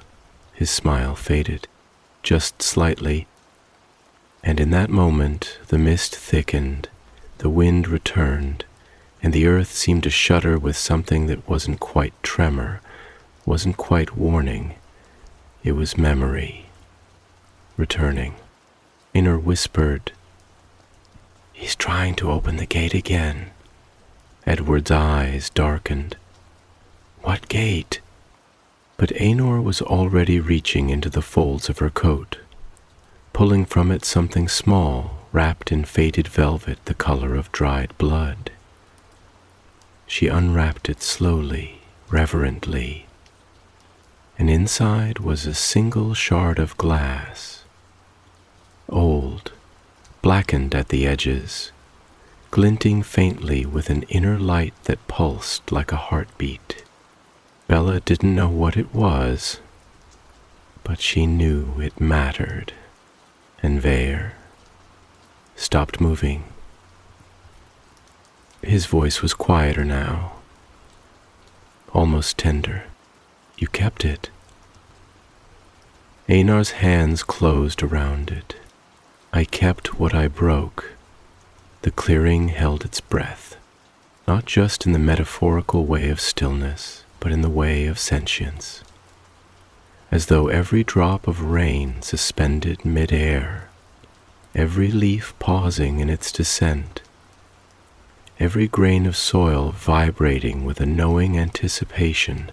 His smile faded, just slightly, and in that moment the mist thickened, the wind returned, and the earth seemed to shudder with something that wasn't quite tremor, wasn't quite warning. It was memory, returning. Aenor whispered, "He's trying to open the gate again." Edward's eyes darkened. "What gate?" But Aenor was already reaching into the folds of her coat, pulling from it something small, wrapped in faded velvet the color of dried blood. She unwrapped it slowly, reverently, and inside was a single shard of glass, old, blackened at the edges, glinting faintly with an inner light that pulsed like a heartbeat. Bella didn't know what it was, but she knew it mattered, and Vere stopped moving. His voice was quieter now, almost tender. "You kept it." Aenor's hands closed around it. "I kept what I broke." The clearing held its breath, not just in the metaphorical way of stillness, but in the way of sentience, as though every drop of rain suspended mid-air, every leaf pausing in its descent, every grain of soil vibrating with a knowing anticipation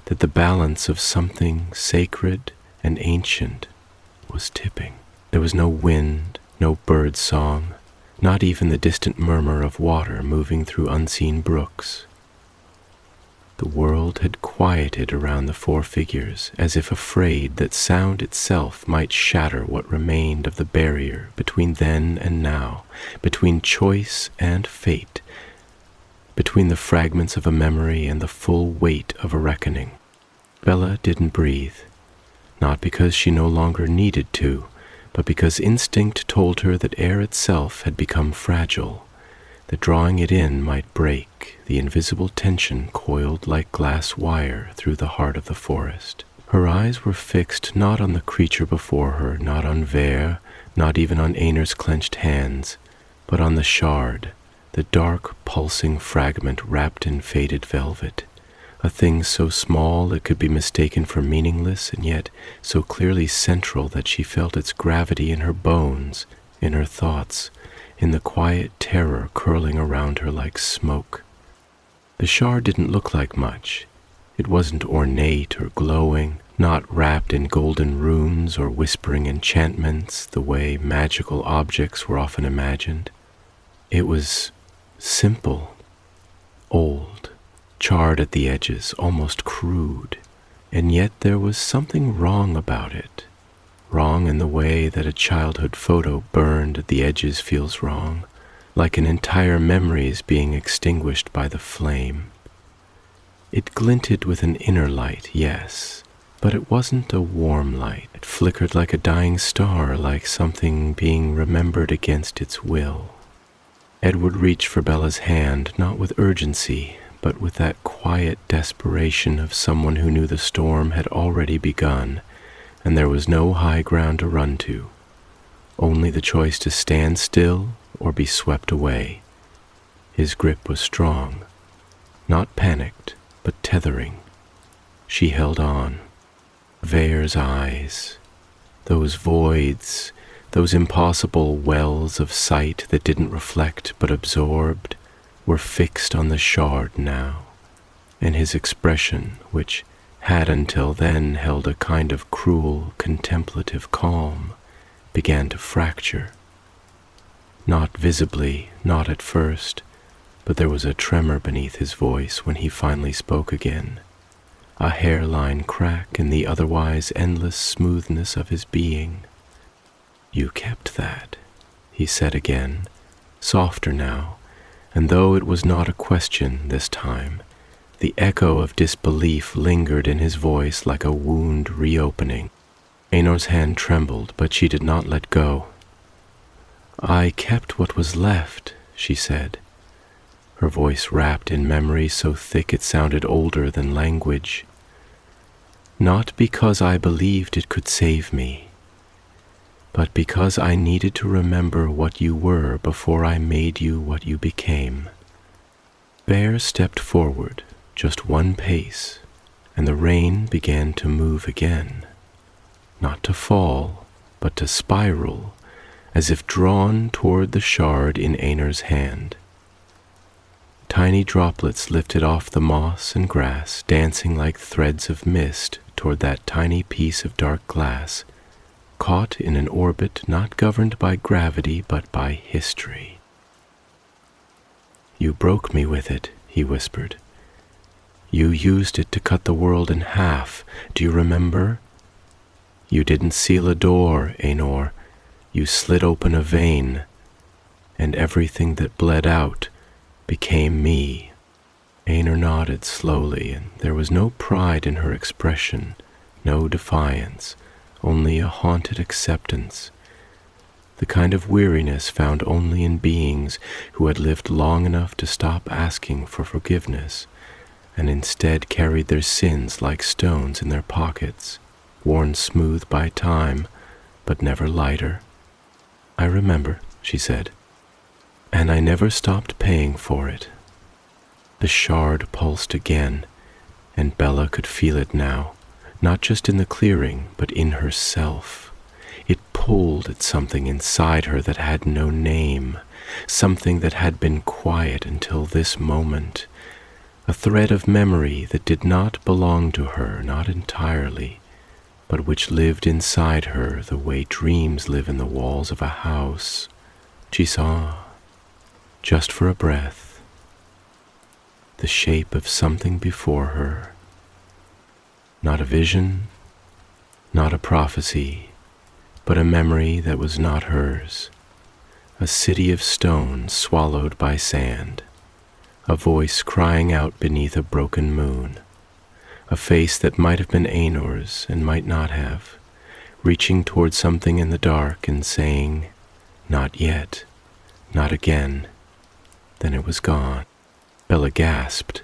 that the balance of something sacred and ancient was tipping. There was no wind, no bird song, not even the distant murmur of water moving through unseen brooks. The world had quieted around the four figures, as if afraid that sound itself might shatter what remained of the barrier between then and now, between choice and fate, between the fragments of a memory and the full weight of a reckoning. Bella didn't breathe. not because she no longer needed to, but because instinct told her that air itself had become fragile, that drawing it in might break the invisible tension coiled like glass wire through the heart of the forest. Her eyes were fixed not on the creature before her, not on Ver, not even on Einar's clenched hands, but on the shard, the dark, pulsing fragment wrapped in faded velvet, a thing so small it could be mistaken for meaningless, and yet so clearly central that she felt its gravity in her bones, in her thoughts, in the quiet terror curling around her like smoke. The shard didn't look like much. It wasn't ornate or glowing, not wrapped in golden runes or whispering enchantments the way magical objects were often imagined. It was simple, old, charred at the edges, almost crude, and yet there was something wrong about it. Wrong in the way that a childhood photo burned at the edges feels wrong, like an entire memory's being extinguished by the flame. It glinted with an inner light, yes, but it wasn't a warm light. It flickered like a dying star, like something being remembered against its will. Edward reached for Bella's hand, not with urgency, but with that quiet desperation of someone who knew the storm had already begun, and there was no high ground to run to, only the choice to stand still or be swept away. His grip was strong, not panicked, but tethering. She held on. Ver's eyes, those voids, those impossible wells of sight that didn't reflect but absorbed, were fixed on the shard now, and his expression, which had until then held a kind of cruel, contemplative calm, began to fracture. Not visibly, not at first, but there was a tremor beneath his voice when he finally spoke again, a hairline crack in the otherwise endless smoothness of his being. "You kept that," he said again, softer now, and though it was not a question this time, the echo of disbelief lingered in his voice like a wound reopening. Einar's hand trembled, but she did not let go. "I kept what was left," she said, her voice wrapped in memory so thick it sounded older than language. "Not because I believed it could save me, but because I needed to remember what you were before I made you what you became." Bear stepped forward, just one pace, and the rain began to move again, not to fall, but to spiral, as if drawn toward the shard in Einar's hand. Tiny droplets lifted off the moss and grass, dancing like threads of mist toward that tiny piece of dark glass, caught in an orbit not governed by gravity but by history. "You broke me with it," he whispered. "You used it to cut the world in half. Do you remember? You didn't seal a door, Einar. You slit open a vein, and everything that bled out became me." Einar nodded slowly, and there was no pride in her expression, no defiance, only a haunted acceptance, the kind of weariness found only in beings who had lived long enough to stop asking for forgiveness, and instead carried their sins like stones in their pockets, worn smooth by time, but never lighter. "I remember," she said, "and I never stopped paying for it." The shard pulsed again, and Bella could feel it now, not just in the clearing, but in herself. It pulled at something inside her that had no name, something that had been quiet until this moment, a thread of memory that did not belong to her, not entirely, but which lived inside her the way dreams live in the walls of a house. She saw, just for a breath, the shape of something before her. Not a vision, not a prophecy, but a memory that was not hers. A city of stone swallowed by sand. A voice crying out beneath a broken moon. a face that might have been Aenor's and might not have, reaching toward something in the dark and saying, "Not yet, not again." Then it was gone. Bella gasped,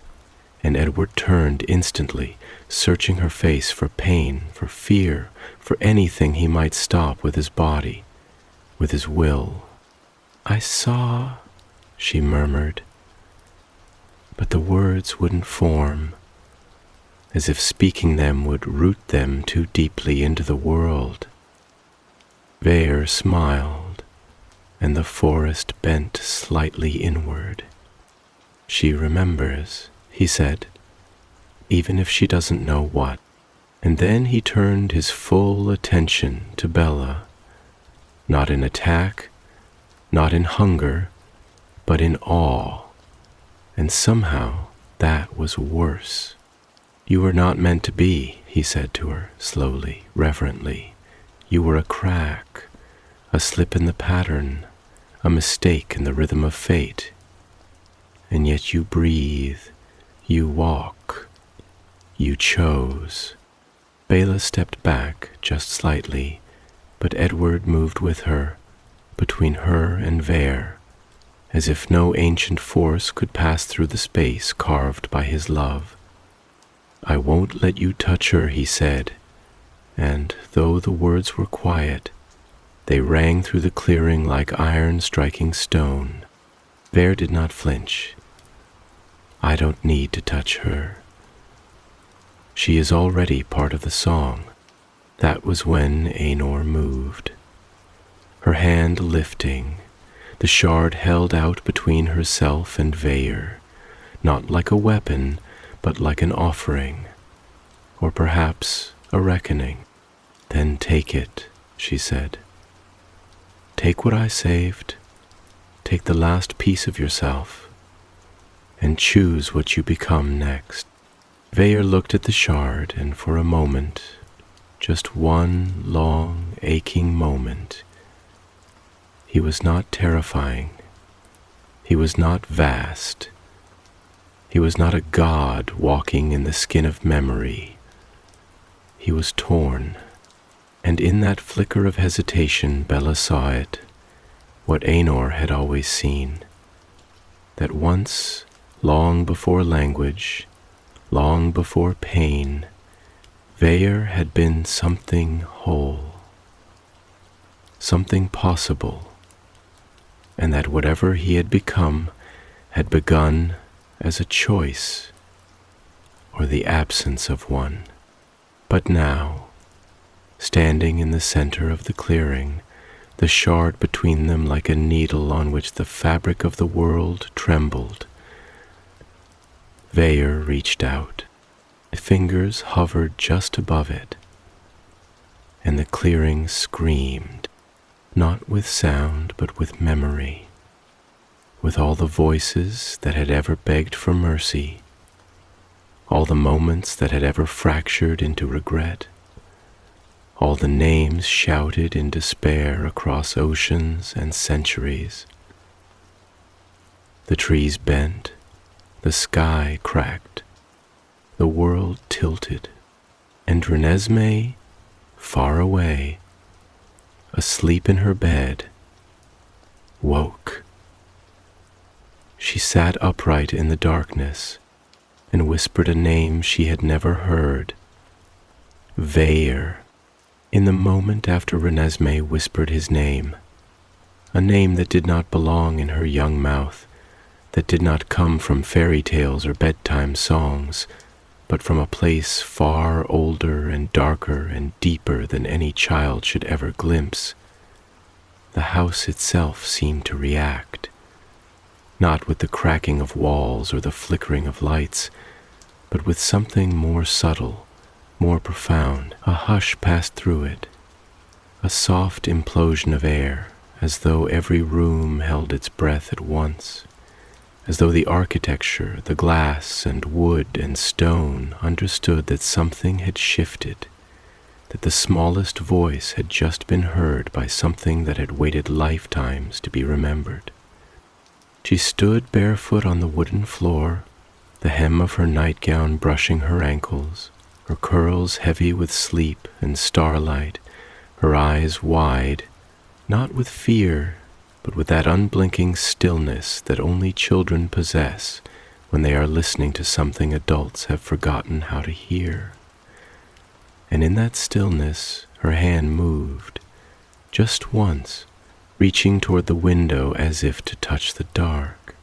and Edward turned instantly, searching her face for pain, for fear, for anything he might stop with his body, with his will. "I saw," she murmured, but the words wouldn't form, as if speaking them would root them too deeply into the world. Weir smiled, and the forest bent slightly inward. "She remembers," he said, "even if she doesn't know what." And then he turned his full attention to Bella, not in attack, not in hunger, but in awe, and somehow that was worse. "You were not meant to be," he said to her, slowly, reverently. "You were a crack, a slip in the pattern, a mistake in the rhythm of fate. And yet you breathe, you walk, you chose." Bela stepped back just slightly, but Edward moved with her, between her and Weir, as if no ancient force could pass through the space carved by his love. "I won't let you touch her," he said, and though the words were quiet, they rang through the clearing like iron striking stone. Weir did not flinch. "I don't need to touch her. She is already part of the song." That was when Aenor moved, her hand lifting, the shard held out between herself and Weir, not like a weapon, but like an offering, or perhaps a reckoning. "Then take it," she said. "Take what I saved, take the last piece of yourself, and choose what you become next." Weir looked at the shard, and for a moment, just one long, aching moment, he was not terrifying, he was not vast, he was not a god walking in the skin of memory. He was torn, and in that flicker of hesitation Bella saw it, what Aenor had always seen, that once, long before language, long before pain, Weir had been something whole, something possible, and that whatever he had become had begun as a choice, or the absence of one. But now, standing in the center of the clearing, the shard between them like a needle on which the fabric of the world trembled, Weir reached out. Fingers hovered just above it, and the clearing screamed, not with sound but with memory, with all the voices that had ever begged for mercy, all the moments that had ever fractured into regret, all the names shouted in despair across oceans and centuries. The trees bent, the sky cracked, the world tilted, and Renesmee, far away, asleep in her bed, woke. She sat upright in the darkness and whispered a name she had never heard, Weir. In the moment after Renesmee whispered his name, a name that did not belong in her young mouth, that did not come from fairy tales or bedtime songs, but from a place far older and darker and deeper than any child should ever glimpse, the house itself seemed to react, not with the cracking of walls or the flickering of lights, but with something more subtle, more profound. A hush passed through it, a soft implosion of air, as though every room held its breath at once, as though the architecture, the glass and wood and stone understood that something had shifted, that the smallest voice had just been heard by something that had waited lifetimes to be remembered. She stood barefoot on the wooden floor, the hem of her nightgown brushing her ankles, her curls heavy with sleep and starlight, her eyes wide, not with fear, but with that unblinking stillness that only children possess when they are listening to something adults have forgotten how to hear. And in that stillness, her hand moved, just once, reaching toward the window as if to touch the dark.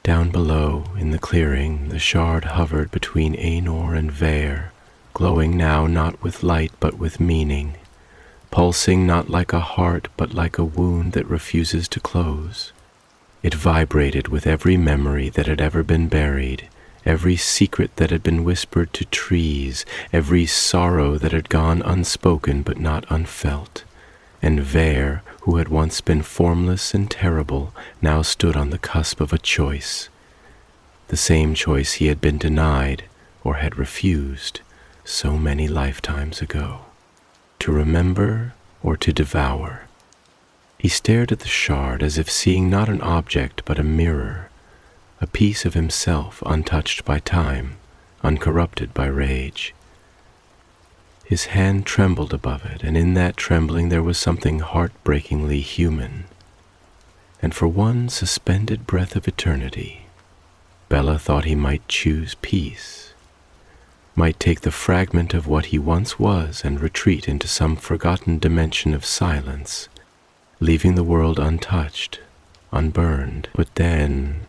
Down below, in the clearing, the shard hovered between Aenor and Vere, glowing now not with light but with meaning, pulsing not like a heart but like a wound that refuses to close. It vibrated with every memory that had ever been buried, every secret that had been whispered to trees, every sorrow that had gone unspoken but not unfelt. And Vere, who had once been formless and terrible, now stood on the cusp of a choice. The same choice he had been denied, or had refused, so many lifetimes ago. To remember or to devour. He stared at the shard as if seeing not an object but a mirror, a piece of himself untouched by time, uncorrupted by rage. His hand trembled above it, and in that trembling there was something heartbreakingly human. And for one suspended breath of eternity, Bella thought he might choose peace, might take the fragment of what he once was and retreat into some forgotten dimension of silence, leaving the world untouched, unburned. But then,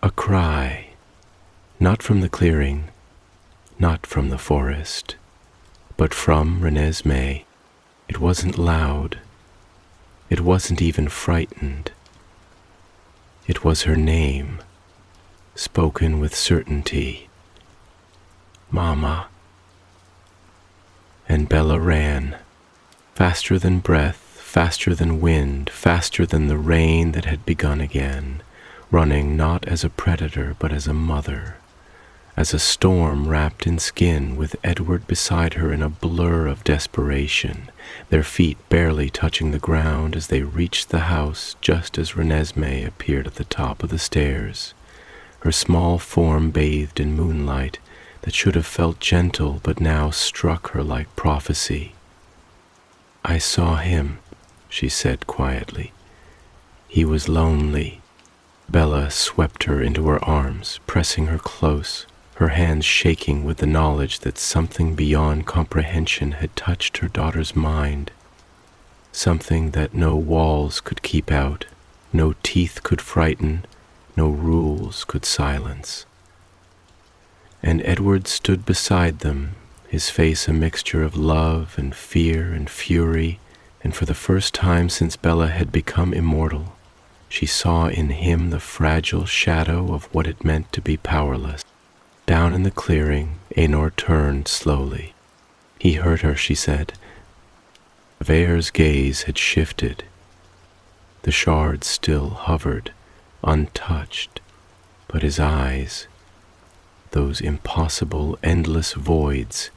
a cry, not from the clearing, not from the forest, but from Renesmee. It wasn't loud. It wasn't even frightened. It was her name, spoken with certainty. Mama. And Bella ran, faster than breath, faster than wind, faster than the rain that had begun again, running not as a predator but as a mother, as a storm wrapped in skin, with Edward beside her in a blur of desperation, their feet barely touching the ground as they reached the house just as Renesmee appeared at the top of the stairs, her small form bathed in moonlight that should have felt gentle but now struck her like prophecy. "I saw him," she said quietly. "He was lonely." Bella swept her into her arms, pressing her close, her hands shaking with the knowledge that something beyond comprehension had touched her daughter's mind, something that no walls could keep out, no teeth could frighten, no rules could silence. And Edward stood beside them, his face a mixture of love and fear and fury, and for the first time since Bella had become immortal, she saw in him the fragile shadow of what it meant to be powerless. Down in the clearing, Aenor turned slowly. He heard her, she said. Vere's gaze had shifted. The shard still hovered, untouched, but his eyes, those impossible, endless voids,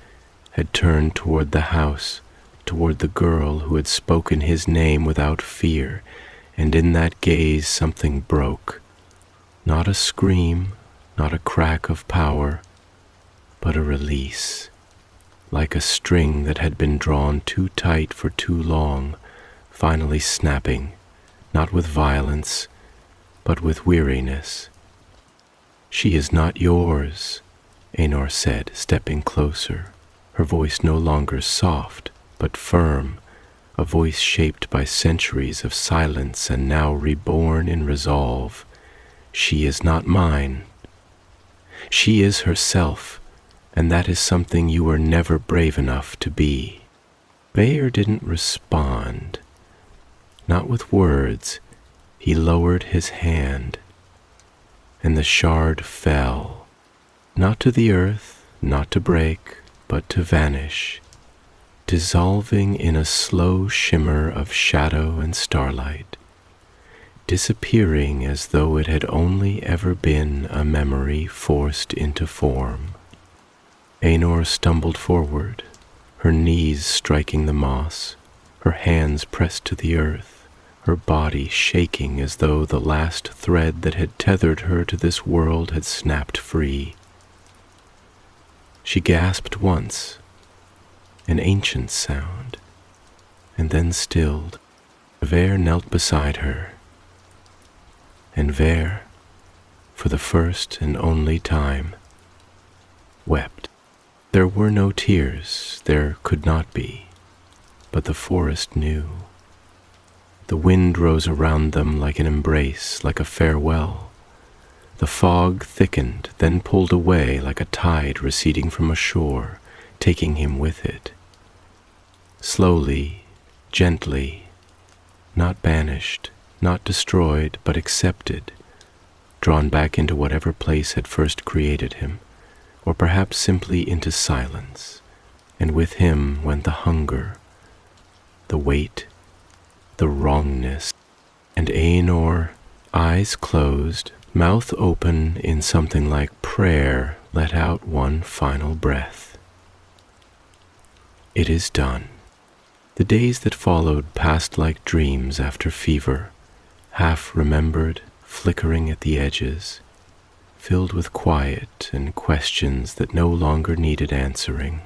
had turned toward the house, toward the girl who had spoken his name without fear, and in that gaze something broke. Not a scream, not a crack of power, but a release, like a string that had been drawn too tight for too long, finally snapping, not with violence, but with weariness. "She is not yours," Aenor said, stepping closer, her voice no longer soft, but firm, a voice shaped by centuries of silence and now reborn in resolve. "She is not mine. She is herself, and that is something you were never brave enough to be." Vere didn't respond. Not with words. He lowered his hand, and the shard fell, not to the earth, not to break, but to vanish, dissolving in a slow shimmer of shadow and starlight, disappearing as though it had only ever been a memory forced into form. Aenor stumbled forward, her knees striking the moss, her hands pressed to the earth, her body shaking as though the last thread that had tethered her to this world had snapped free. She gasped once, an ancient sound, and then stilled. Ver knelt beside her, and Ver, for the first and only time, wept. There were no tears, there could not be, but the forest knew. The wind rose around them like an embrace, like a farewell. The fog thickened, then pulled away like a tide receding from a shore, taking him with it. Slowly, gently, not banished, not destroyed, but accepted, drawn back into whatever place had first created him, or perhaps simply into silence, and with him went the hunger, the weight, the wrongness, and Aenor, eyes closed, mouth open in something like prayer, let out one final breath. It is done. The days that followed passed like dreams after fever, half remembered, flickering at the edges, filled with quiet and questions that no longer needed answering.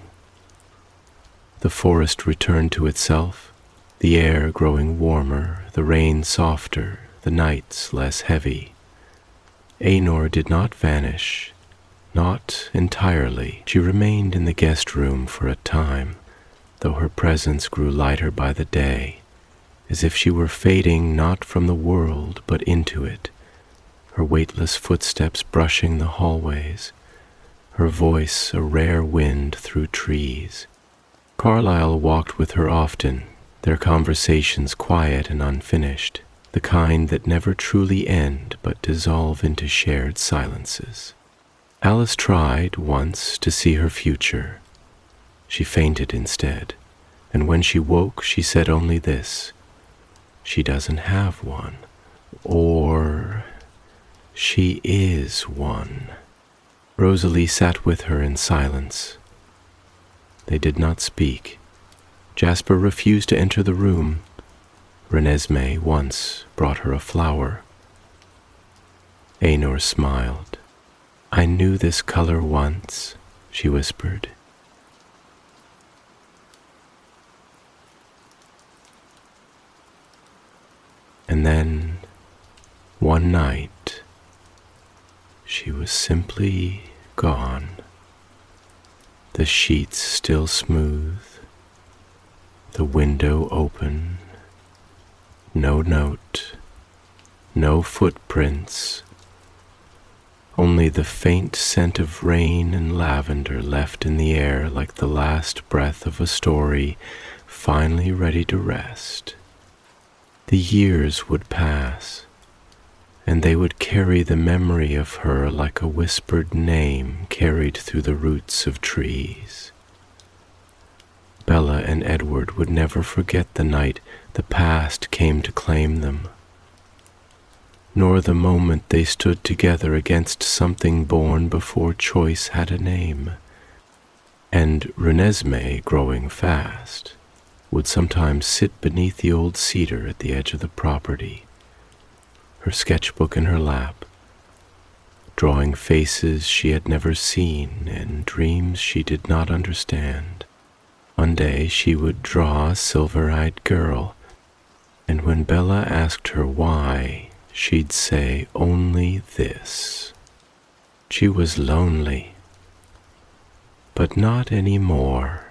The forest returned to itself, the air growing warmer, the rain softer, the nights less heavy. Aenor did not vanish, not entirely. She remained in the guest room for a time, though her presence grew lighter by the day, as if she were fading not from the world but into it, her weightless footsteps brushing the hallways, her voice a rare wind through trees. Carlyle walked with her often, their conversations quiet and unfinished, the kind that never truly end but dissolve into shared silences. Alice tried once to see her future. She fainted instead, and when she woke she said only this: she doesn't have one, or she is one. Rosalie sat with her in silence. They did not speak. Jasper refused to enter the room. Renesmee once brought her a flower. Aenor smiled. "I knew this color once," she whispered. And then, one night, she was simply gone. The sheets still smooth, the window open, no note, no footprints, only the faint scent of rain and lavender left in the air like the last breath of a story finally ready to rest. The years would pass, and they would carry the memory of her like a whispered name carried through the roots of trees. Bella and Edward would never forget the night the past came to claim them, nor the moment they stood together against something born before choice had a name. And Renesmee, growing fast, would sometimes sit beneath the old cedar at the edge of the property, her sketchbook in her lap, drawing faces she had never seen and dreams she did not understand. One day she would draw a silver-eyed girl, and when Bella asked her why, she'd say only this: she was lonely, but not any more.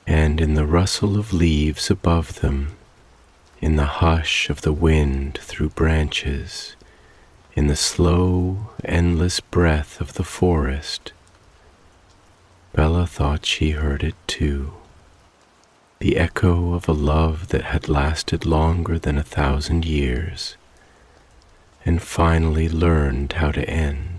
And in the rustle of leaves above them, in the hush of the wind through branches, in the slow, endless breath of the forest, Bella thought she heard it too. The echo of a love that had lasted longer than 1,000 years, and finally learned how to end.